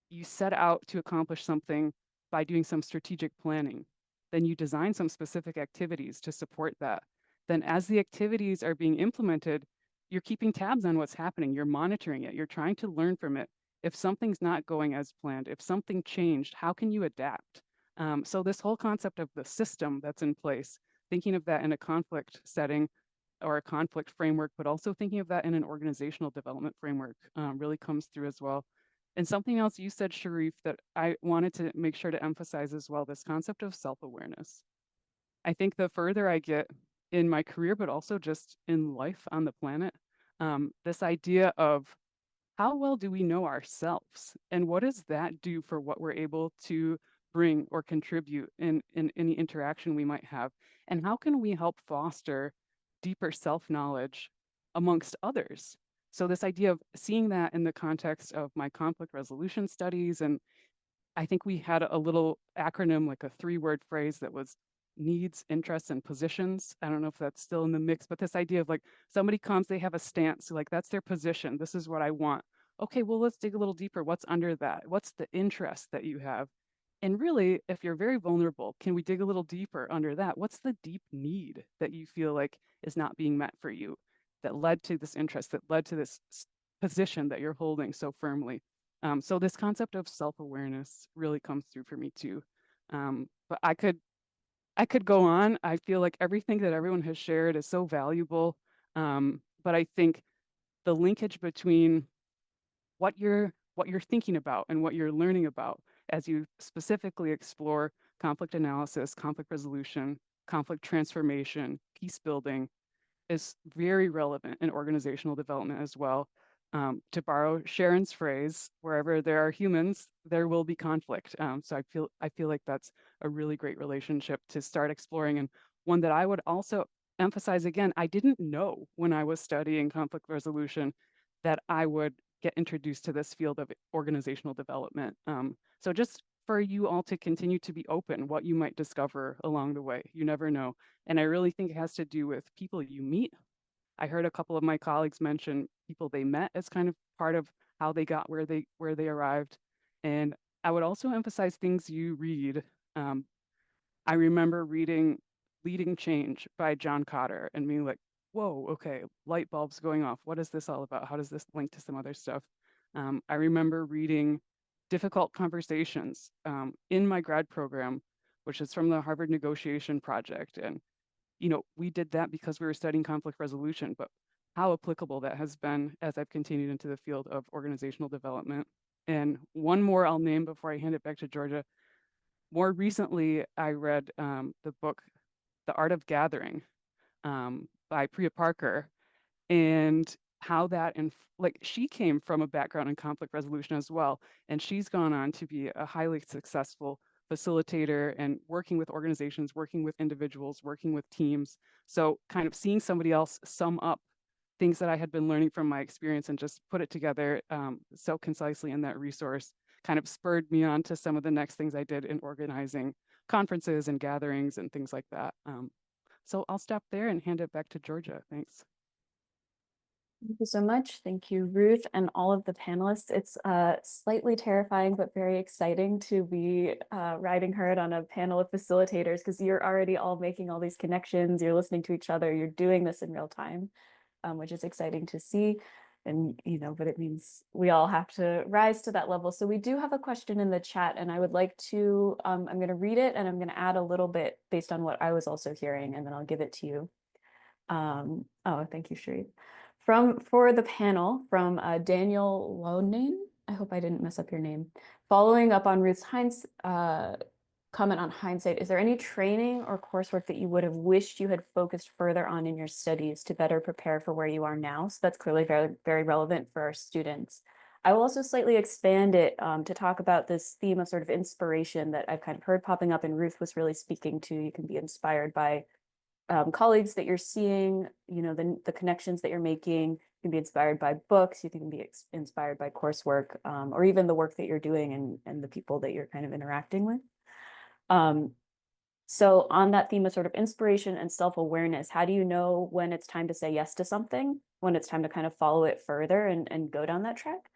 you set out to accomplish something by doing some strategic planning. Then you design some specific activities to support that. Then as the activities are being implemented, you're keeping tabs on what's happening. You're monitoring it. You're trying to learn from it. If something's not going as planned, if something changed, how can you adapt? So this whole concept of the system that's in place, thinking of that in a conflict setting or a conflict framework, but also thinking of that in an organizational development framework really comes through as well. And something else you said, Shareef, that I wanted to make sure to emphasize as well, this concept of self-awareness. I think the further I get in my career, but also just in life on the planet, this idea of how well do we know ourselves and what does that do for what we're able to bring or contribute in any interaction we might have? And how can we help foster deeper self-knowledge amongst others? So this idea of seeing that in the context of my conflict resolution studies, and I think we had a little acronym, like a 3-word phrase that was needs, interests, and positions. I don't know if that's still in the mix, but this idea of like somebody comes, they have a stance, like that's their position. This is what I want. Okay, well, let's dig a little deeper. What's under that? What's the interest that you have? And really, if you're very vulnerable, can we dig a little deeper under that? What's the deep need that you feel like is not being met for you that led to this interest, that led to this position that you're holding so firmly? So this concept of self-awareness really comes through for me too. But I could go on. I feel like everything that everyone has shared is so valuable. But I think the linkage between what you're thinking about and what you're learning about as you specifically explore conflict analysis, conflict resolution, conflict transformation, peace building, is very relevant in organizational development as well. To borrow Sharon's phrase, wherever there are humans, there will be conflict. So I feel like that's a really great relationship to start exploring, and one that I would also emphasize again. I didn't know when I was studying conflict resolution that I would get introduced to this field of organizational development. So just for you all to continue to be open, what you might discover along the way, you never know. And I really think it has to do with people you meet. I heard a couple of my colleagues mention people they met as kind of part of how they got where they arrived. And I would also emphasize things you read. Um, I remember reading Leading Change by John Cotter and being like, whoa, okay, light bulbs going off. What is this all about? How does this link to some other stuff? I remember reading Difficult Conversations in my grad program, which is from the Harvard Negotiation Project. And we did that because we were studying conflict resolution, but how applicable that has been as I've continued into the field of organizational development. And one more I'll name before I hand it back to Georgia. More recently, I read the book, The Art of Gathering by Priya Parker, and how that, like, she came from a background in conflict resolution as well. And she's gone on to be a highly successful facilitator and working with organizations, working with individuals, working with teams. So kind of seeing somebody else sum up things that I had been learning from my experience and just put it together so concisely in that resource kind of spurred me on to some of the next things I did in organizing conferences and gatherings and things like that. So I'll stop there and hand it back to Georgia. Thanks. Thank you so much. Thank you, Ruth, and all of the panelists. It's slightly terrifying, but very exciting to be riding herd on a panel of facilitators, because you're already all making all these connections. You're listening to each other. You're doing this in real time, which is exciting to see. And, but it means we all have to rise to that level. So we do have a question in the chat, and I would like to, I'm going to read it, and I'm going to add a little bit based on what I was also hearing, and then I'll give it to you. Oh, thank you, Shareef. For the panel, from Daniel Lonin, I hope I didn't mess up your name. Following up on Ruth's comment on hindsight, is there any training or coursework that you would have wished you had focused further on in your studies to better prepare for where you are now? So that's clearly very, very relevant for our students. I will also slightly expand it to talk about this theme of sort of inspiration that I've kind of heard popping up, and Ruth was really speaking to. You can be inspired by colleagues that you're seeing, the connections that you're making. You can be inspired by books, you can be inspired by coursework, or even the work that you're doing and the people that you're kind of interacting with. So on that theme of sort of inspiration and self-awareness, how do you know when it's time to say yes to something, when it's time to kind of follow it further and go down that track?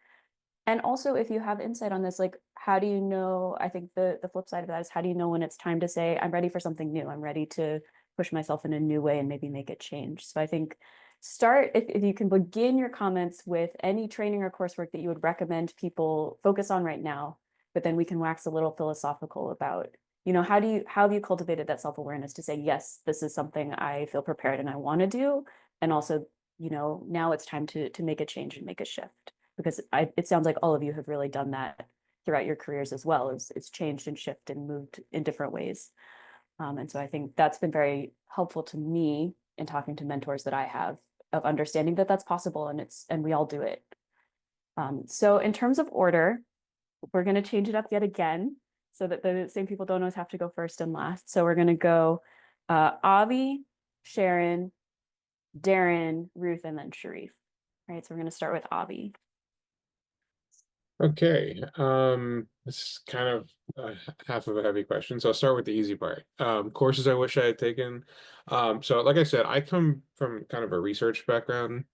And also, if you have insight on this, like, how do you know, I think the flip side of that is, how do you know when it's time to say, I'm ready for something new, I'm ready to push myself in a new way and maybe make it change? So I think if you can begin your comments with any training or coursework that you would recommend people focus on right now, but then we can wax a little philosophical about, how have you cultivated that self-awareness to say, yes, this is something I feel prepared and I want to do. And also, now it's time to make a change and make a shift, because it sounds like all of you have really done that throughout your careers as well. It's changed and shifted and moved in different ways. And so I think that's been very helpful to me in talking to mentors that I have, of understanding that that's possible, and we all do it. So in terms of order, we're going to change it up yet again so that the same people don't always have to go first and last. So we're going to go Avi, Sharon, Darren, Ruth, and then Shareef. All right, so we're going to start with Avi. Okay, this is kind of half of a heavy question, so I'll start with the easy part. Courses I wish I had taken. So like I said, I come from kind of a research background.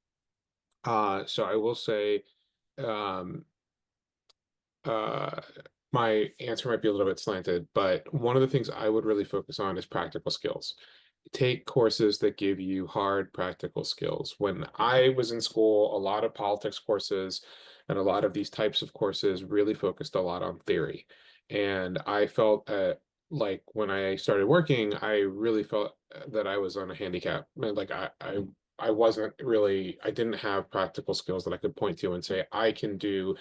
So I will say my answer might be a little bit slanted, but one of the things I would really focus on is practical skills. Take courses that give you hard practical skills. When I was in school, a lot of politics courses and a lot of these types of courses really focused a lot on theory. And I felt like when I started working, I really felt that I was on a handicap. Like I wasn't really, I didn't have practical skills that I could point to and say, I can do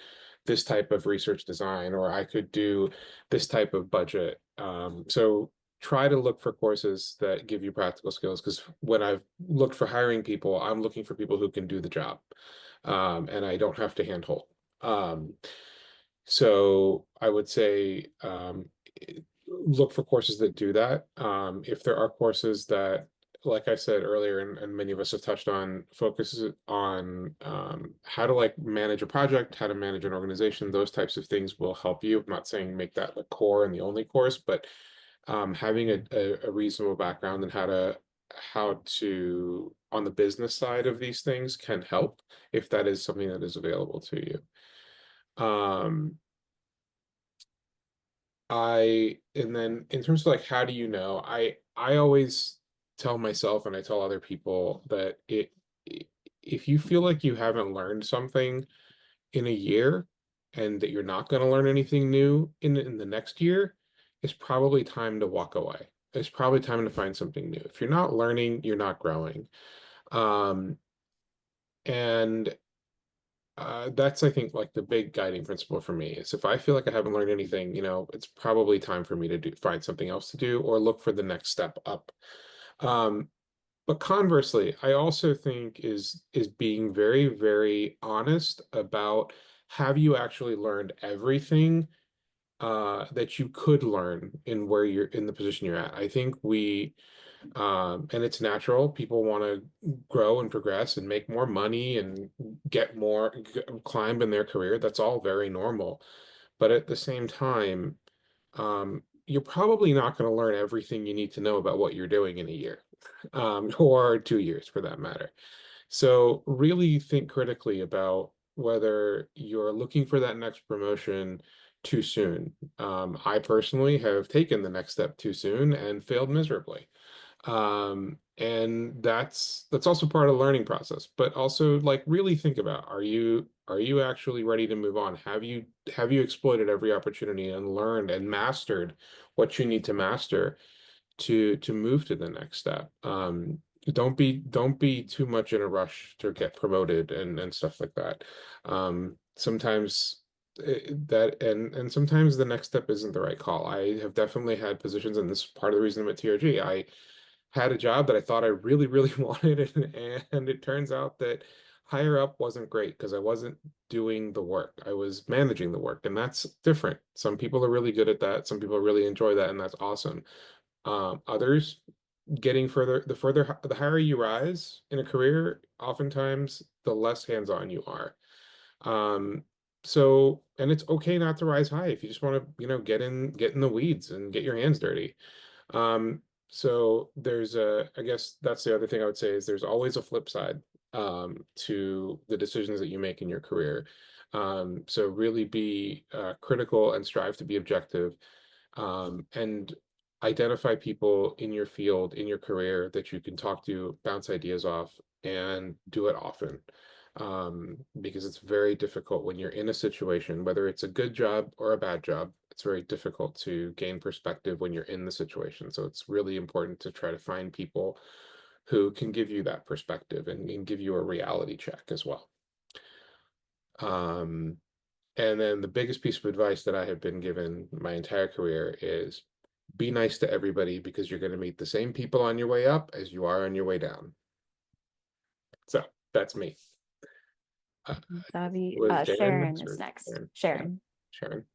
this type of research design, or I could do this type of budget. So try to look for courses that give you practical skills, because when I've looked for hiring people, I'm looking for people who can do the job, and I don't have to handhold. So I would say look for courses that do that. If there are courses that, like I said earlier, and many of us have touched on, focuses on how to like manage a project, how to manage an organization, those types of things will help you. I'm not saying make that the core and the only course, but having a reasonable background in how to on the business side of these things can help if that is something that is available to you. And then in terms of like, how do you know, I always tell myself, and I tell other people, that if you feel like you haven't learned something in a year and that you're not going to learn anything new in the next year, it's probably time to walk away. It's probably time to find something new. If you're not learning, you're not growing. And that's, I think, like the big guiding principle for me is if I feel like I haven't learned anything, it's probably time for me to find something else to do or look for the next step up. But conversely, I also think is being very, very honest about, have you actually learned everything that you could learn in where you're in the position you're at? I think and it's natural. People want to grow and progress and make more money and climb in their career. That's all very normal. But at the same time, you're probably not going to learn everything you need to know about what you're doing in a year, or 2 years for that matter. So really think critically about whether you're looking for that next promotion too soon. I personally have taken the next step too soon and failed miserably. And that's also part of the learning process, but also like really think about, are you actually ready to move on? Have you exploited every opportunity and learned and mastered what you need to master to move to the next step? Don't be too much in a rush to get promoted and stuff like that. Sometimes sometimes the next step isn't the right call. I have definitely had positions, and this is part of the reason I'm at TRG. I had a job that I thought I really, really wanted, and it turns out that higher up wasn't great because I wasn't doing the work. I was managing the work, and that's different. Some people are really good at that. Some people really enjoy that, and that's awesome. Others, the higher you rise in a career, oftentimes the less hands-on you are. And it's okay not to rise high if you just want to, get in the weeds and get your hands dirty. So I guess that's the other thing I would say, is there's always a flip side to the decisions that you make in your career. So really be critical and strive to be objective, and identify people in your field, in your career, that you can talk to, bounce ideas off, and do it often. Because it's very difficult when you're in a situation, whether it's a good job or a bad job, it's very difficult to gain perspective when you're in the situation. So it's really important to try to find people who can give you that perspective and give you a reality check as well. And then the biggest piece of advice that I have been given my entire career is, be nice to everybody, because you're going to meet the same people on your way up as you are on your way down. So that's me. Zavi, Was Dan Sharon next, is or next. Sharon? Sharon. Sharon.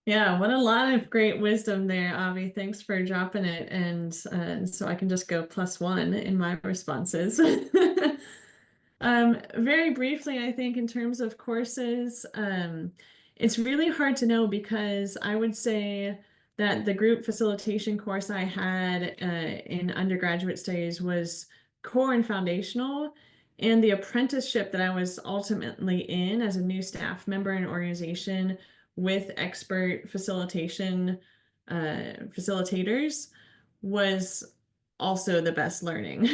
Yeah, what a lot of great wisdom there, Avi. Thanks for dropping it. And so I can just go +1 in my responses. Very briefly, I think in terms of courses, it's really hard to know, because I would say that the group facilitation course I had in undergraduate studies was core and foundational. And the apprenticeship that I was ultimately in as a new staff member in an organization with expert facilitation facilitators was also the best learning.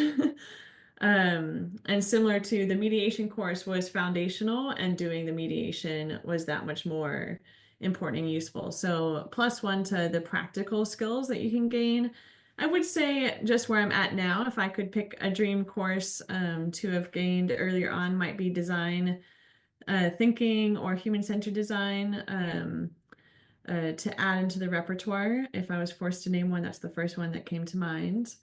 And similar to the mediation course was foundational, and doing the mediation was that much more important and useful. So +1 to the practical skills that you can gain. I would say just where I'm at now, if I could pick a dream course to have gained earlier on, might be design thinking or human-centered design. to add into the repertoire. If I was forced to name one, that's the first one that came to mind.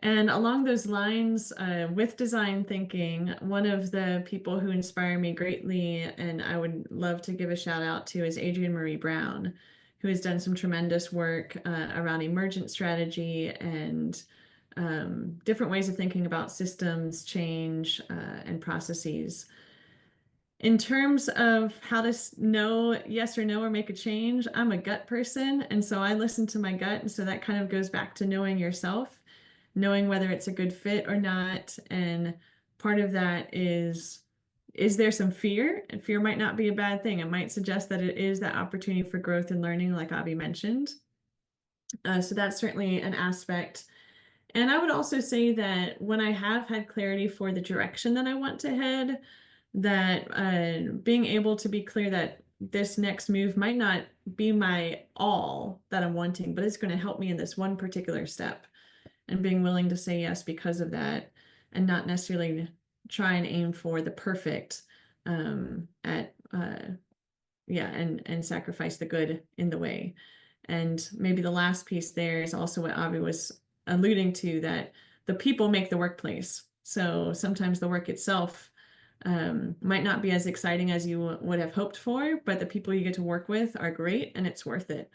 And along those lines, with design thinking, one of the people who inspire me greatly, and I would love to give a shout out to, is Adrienne Marie Brown, who has done some tremendous work around emergent strategy and different ways of thinking about systems, change, and processes. In terms of how to know yes or no or make a change, I'm a gut person. And so I listen to my gut. And so that kind of goes back to knowing yourself, knowing whether it's a good fit or not. And part of that is there some fear? And fear might not be a bad thing. It might suggest that it is that opportunity for growth and learning, like Avi mentioned. So that's certainly an aspect. And I would also say that when I have had clarity for the direction that I want to head, that being able to be clear that this next move might not be my all that I'm wanting, but it's going to help me in this one particular step, and being willing to say yes because of that, and not necessarily try and aim for the perfect and sacrifice the good in the way. And maybe the last piece there is also what Avi was alluding to, that the people make the workplace. So sometimes the work itself might not be as exciting as you would have hoped for, but the people you get to work with are great and it's worth it.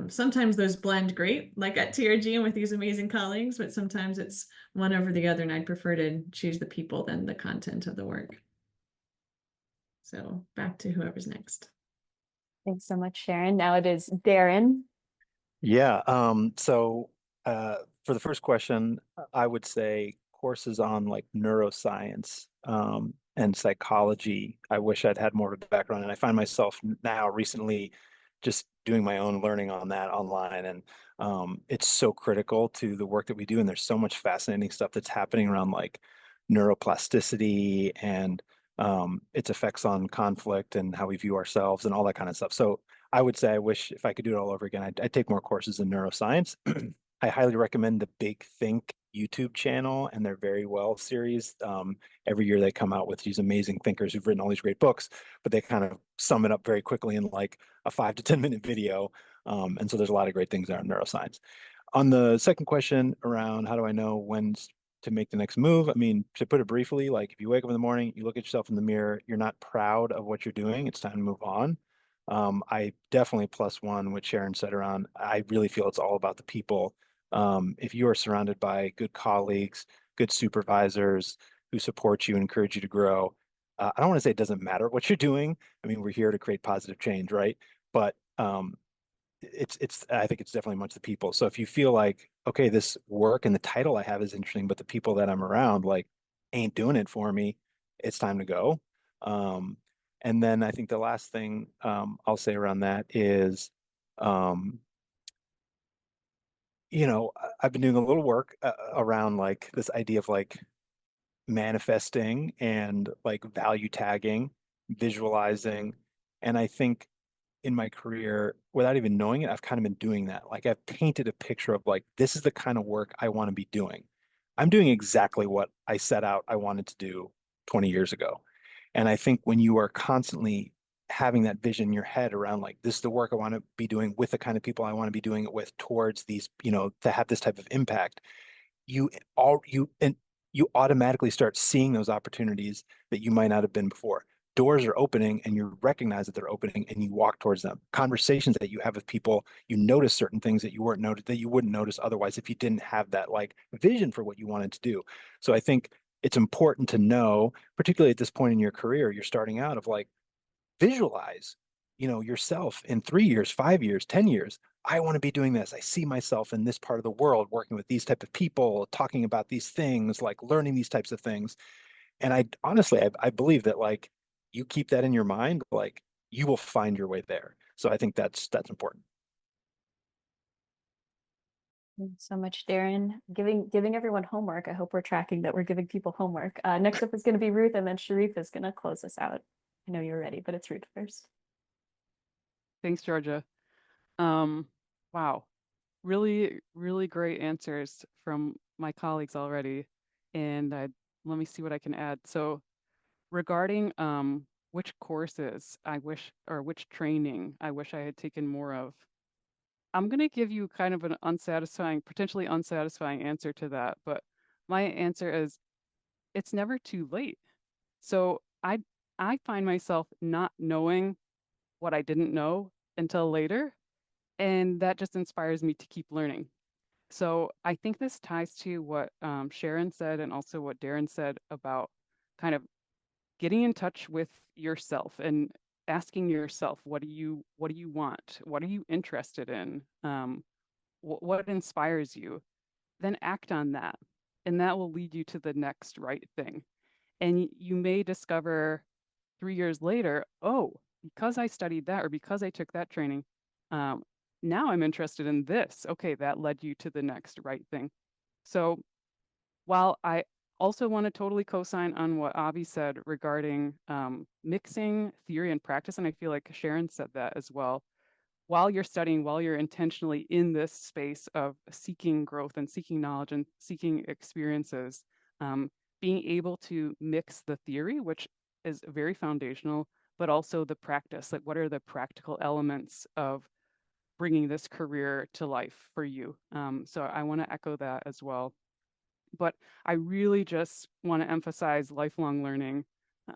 Sometimes those blend great, like at TRG and with these amazing colleagues, but sometimes it's one over the other, and I'd prefer to choose the people than the content of the work. So back to whoever's next. Thanks so much, Sharon. Now it is Darren. Yeah. For the first question, I would say courses on like neuroscience and psychology. I wish I'd had more of a background, and I find myself now recently just doing my own learning on that online, and it's so critical to the work that we do. And there's so much fascinating stuff that's happening around like neuroplasticity and its effects on conflict and how we view ourselves and all that kind of stuff. So I would say I wish if I could do it all over again, I'd take more courses in neuroscience. I highly recommend the Big Think YouTube channel and their Very Well series. Every year they come out with these amazing thinkers who've written all these great books, but they kind of sum it up very quickly in like a 5 to 10 minute video. And so there's a lot of great things there in neuroscience. On the second question around how do I know when to make the next move? I mean, to put it briefly, like if you wake up in the morning, you look at yourself in the mirror, you're not proud of what you're doing, it's time to move on. I definitely plus one what Sharon said around, I really feel it's all about the people. If you are surrounded by good colleagues, good supervisors who support you and encourage you to grow, I don't want to say it doesn't matter what you're doing. I mean, we're here to create positive change, right? But I think it's definitely much the people. So if you feel like, okay, this work and the title I have is interesting, but the people that I'm around like ain't doing it for me, it's time to go. And then I think the last thing I'll say around that is, I've been doing a little work around like this idea of like manifesting and like value tagging, visualizing. And I think in my career, without even knowing it, I've kind of been doing that. Like I've painted a picture of like, this is the kind of work I want to be doing. I'm doing exactly what I set out I wanted to do 20 years ago. And I think when you are constantly having that vision in your head around like, this is the work I want to be doing with the kind of people I want to be doing it with towards these, to have this type of impact, you automatically start seeing those opportunities that you might not have been before. Doors are opening and you recognize that they're opening and you walk towards them. Conversations that you have with people, you notice certain things that you wouldn't notice otherwise if you didn't have that like vision for what you wanted to do. So I think it's important to know, particularly at this point in your career, you're starting out, of like, visualize, yourself in 3 years, 5 years, 10 years. I want to be doing this. I see myself in this part of the world, working with these type of people, talking about these things, like learning these types of things. And I honestly, I believe that like you keep that in your mind, like you will find your way there. So I think that's important. Thanks so much, Darren. Giving everyone homework. I hope we're tracking that we're giving people homework. Next up is going to be Ruth, and then Shareef is going to close us out. I know you're ready, but it's Ruth first. Thanks, Georgia. Wow. Really, really great answers from my colleagues already. And let me see what I can add. So regarding which courses I wish, or which training I wish I had taken more of, I'm going to give you kind of an unsatisfying, potentially unsatisfying answer to that. But my answer is it's never too late. So I find myself not knowing what I didn't know until later, and that just inspires me to keep learning. So I think this ties to what Sharon said and also what Darren said about kind of getting in touch with yourself and asking yourself, what do you want? What are you interested in? What inspires you? Then act on that, and that will lead you to the next right thing. And you may discover 3 years later, oh, because I studied that or because I took that training, um, now I'm interested in this. Okay, that led you to the next right thing. So while I also want to totally co-sign on what Avi said regarding mixing theory and practice, and I feel like Sharon said that as well, while you're studying, while you're intentionally in this space of seeking growth and seeking knowledge and seeking experiences, um, being able to mix the theory, which is very foundational, but also the practice. Like, what are the practical elements of bringing this career to life for you? So I want to echo that as well. But I really just want to emphasize lifelong learning.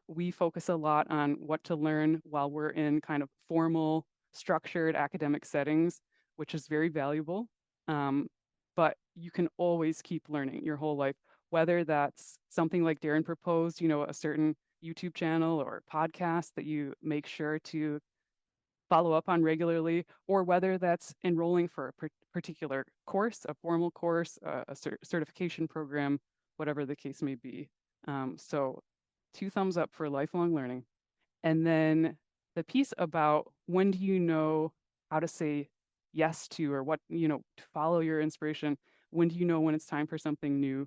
We focus a lot on what to learn while we're in kind of formal, structured academic settings, which is very valuable. But you can always keep learning your whole life, whether that's something like Darren proposed, a certain YouTube channel or podcast that you make sure to follow up on regularly, or whether that's enrolling for a particular course, a formal course, a certification program, whatever the case may be. So 2 thumbs up for lifelong learning. And then the piece about when do you know how to say yes to, or what, to follow your inspiration, when do you know when it's time for something new?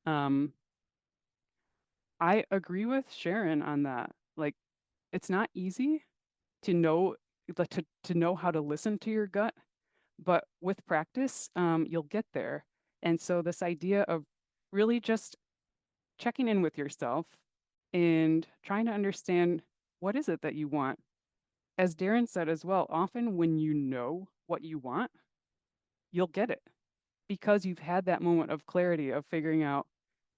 I agree with Sharon on that. Like, it's not easy to know to know how to listen to your gut, but with practice, you'll get there. And so this idea of really just checking in with yourself and trying to understand, what is it that you want? As Darren said as well, often when you know what you want, you'll get it because you've had that moment of clarity of figuring out,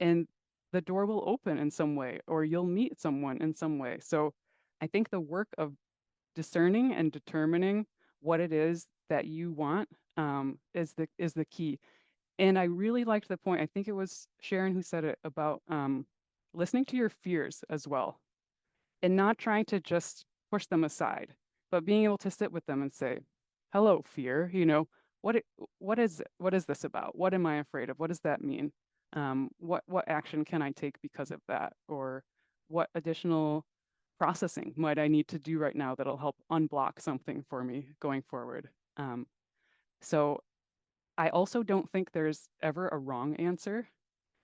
and the door will open in some way, or you'll meet someone in some way. So I think the work of discerning and determining what it is that you want is the key. And I really liked the point. I think it was Sharon who said it about listening to your fears as well, and not trying to just push them aside, but being able to sit with them and say, "Hello, fear. What is this about? What am I afraid of? What does that mean? What action can I take because of that? Or what additional processing might I need to do right now that'll help unblock something for me going forward?" So I also don't think there's ever a wrong answer.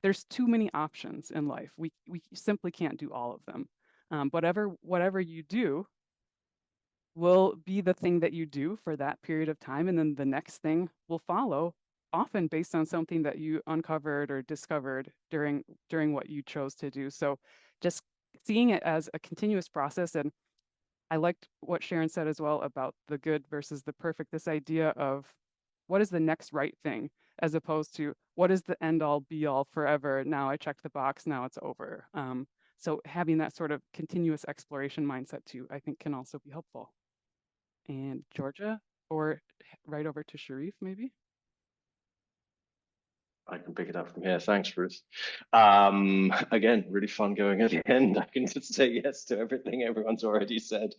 There's too many options in life. We simply can't do all of them. Whatever you do will be the thing that you do for that period of time, and then the next thing will follow, often based on something that you uncovered or discovered during what you chose to do. So just seeing it as a continuous process. And I liked what Sharon said as well about the good versus the perfect, this idea of what is the next right thing, as opposed to what is the end all be all forever. Now I checked the box, now it's over. So having that sort of continuous exploration mindset too, I think can also be helpful. And Georgia, or right over to Shareef, maybe? I can pick it up from here. Thanks, Ruth. Again, really fun going at the end. I can just say yes to everything everyone's already said.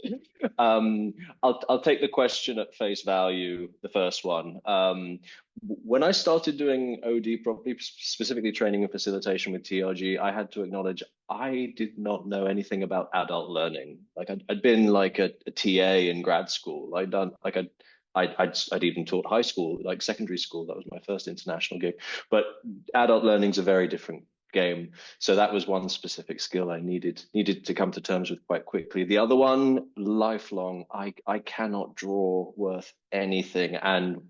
I'll take the question at face value, the first one. When I started doing OD properly, specifically training and facilitation with TRG, I had to acknowledge I did not know anything about adult learning. Like I'd been like a TA in grad school. I'd even taught high school, like secondary school. That was my first international gig. But adult learning's a very different game. So that was one specific skill I needed to come to terms with quite quickly. The other one, lifelong. I cannot draw worth anything. And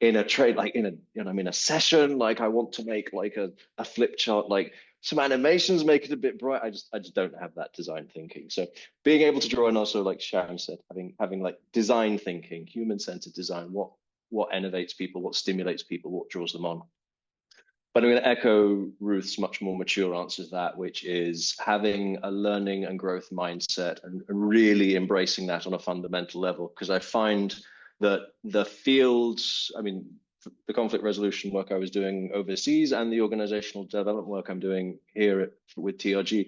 in a trade, like in a, I'm in a session, like I want to make like a flip chart, like some animations, make it a bit bright. I just don't have that design thinking. So being able to draw, and also like Sharon said, having like design thinking, human-centered design, what innovates people, what stimulates people, what draws them on. But I'm going to echo Ruth's much more mature answer to that, which is having a learning and growth mindset and really embracing that on a fundamental level. Because I find that the fields, I mean, the conflict resolution work I was doing overseas and the organizational development work I'm doing here with TRG,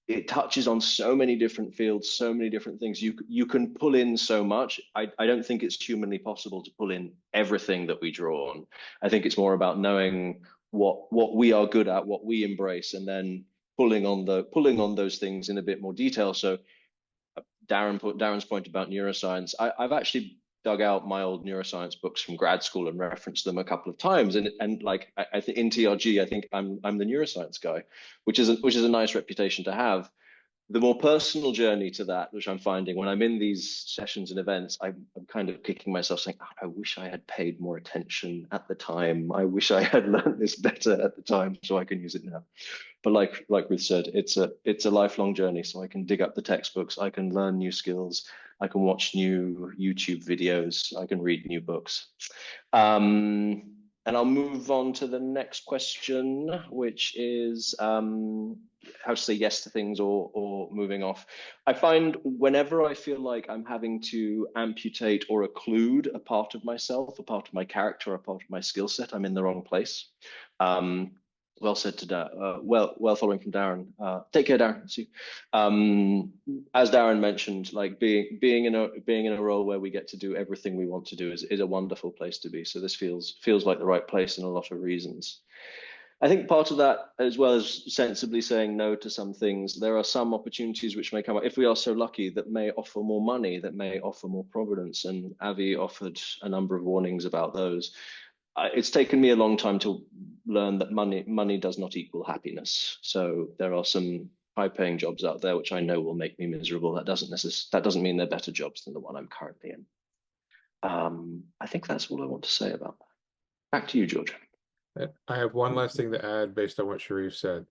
it touches on so many different fields, so many different things. You can pull in so much. I don't think it's humanly possible to pull in everything that we draw on. I think it's more about knowing what we are good at, what we embrace, and then pulling on those things in a bit more detail. So Darren's point about neuroscience, I've actually dug out my old neuroscience books from grad school and referenced them a couple of times, and like I think in TRG, I think I'm the neuroscience guy, which is a nice reputation to have. The more personal journey to that, which I'm finding when I'm in these sessions and events, I'm kind of kicking myself saying, oh, I wish I had paid more attention at the time. I wish I had learned this better at the time so I can use it now. But like Ruth said, it's a lifelong journey. So I can dig up the textbooks, I can learn new skills, I can watch new YouTube videos, I can read new books. And I'll move on to the next question, which is how to say yes to things or moving off. I find whenever I feel like I'm having to amputate or occlude a part of myself, a part of my character, a part of my skill set, I'm in the wrong place. Well said to well following from Darren. Take care, Darren. See you. As Darren mentioned, like being in a role where we get to do everything we want to do is a wonderful place to be. So this feels like the right place in a lot of reasons. I think part of that, as well as sensibly saying no to some things, there are some opportunities which may come up if we are so lucky that may offer more money, that may offer more providence. And Avi offered a number of warnings about those. It's taken me a long time to learn that money does not equal happiness. So there are some high-paying jobs out there which I know will make me miserable. That doesn't mean they're better jobs than the one I'm currently in. I think that's all I want to say about that. Back to you, Georgia. I have one last thing to add based on what Shareef said.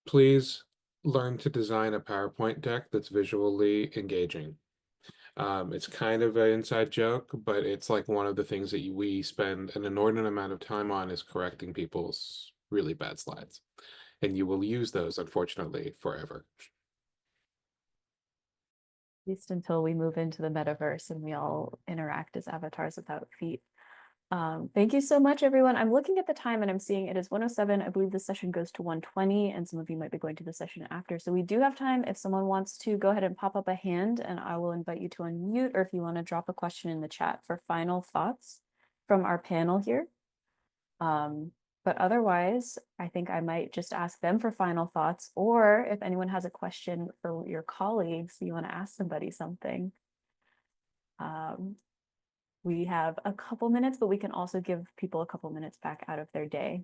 Please learn to design a PowerPoint deck that's visually engaging. It's kind of an inside joke, but it's like one of the things that we spend an inordinate amount of time on is correcting people's really bad slides. And you will use those, unfortunately, forever. At least until we move into the metaverse and we all interact as avatars without feet. Thank you so much, everyone. I'm looking at the time and I'm seeing it is 1:07. I believe the session goes to 1:20, and some of you might be going to the session after. So we do have time if someone wants to go ahead and pop up a hand, and I will invite you to unmute, or if you want to drop a question in the chat for final thoughts from our panel here. But otherwise, I think I might just ask them for final thoughts, or if anyone has a question for your colleagues, you want to ask somebody something. We have a couple minutes, but we can also give people a couple minutes back out of their day.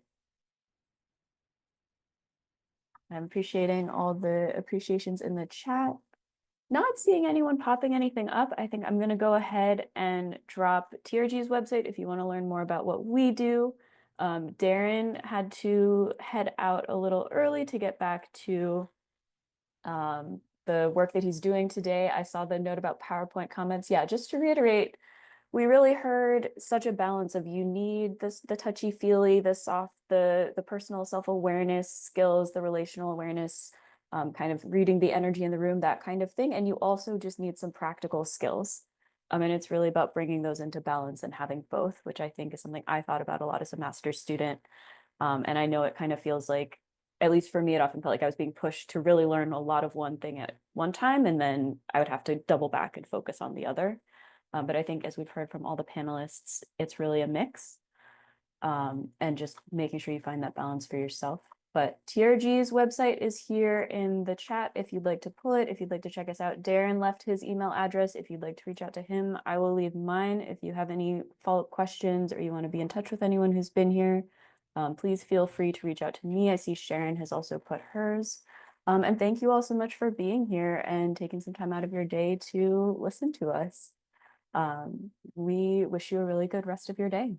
I'm appreciating all the appreciations in the chat. Not seeing anyone popping anything up. I think I'm going to go ahead and drop TRG's website if you want to learn more about what we do. Darren had to head out a little early to get back to the work that he's doing today. I saw the note about PowerPoint comments. Yeah, just to reiterate, we really heard such a balance of you need the touchy-feely, the soft, the personal self-awareness skills, the relational awareness, kind of reading the energy in the room, that kind of thing. And you also just need some practical skills. And it's really about bringing those into balance and having both, which I think is something I thought about a lot as a master's student. And I know it kind of feels like, at least for me, it often felt like I was being pushed to really learn a lot of one thing at one time, and then I would have to double back and focus on the other. But I think, as we've heard from all the panelists, it's really a mix, and just making sure you find that balance for yourself. But TRG's website is here in the chat if you'd like to pull it, if you'd like to check us out. Darren left his email address if you'd like to reach out to him. I will leave mine if you have any follow-up questions or you want to be in touch with anyone who's been here. Please feel free to reach out to me. I see Sharon has also put hers. And thank you all so much for being here and taking some time out of your day to listen to us. We wish you a really good rest of your day.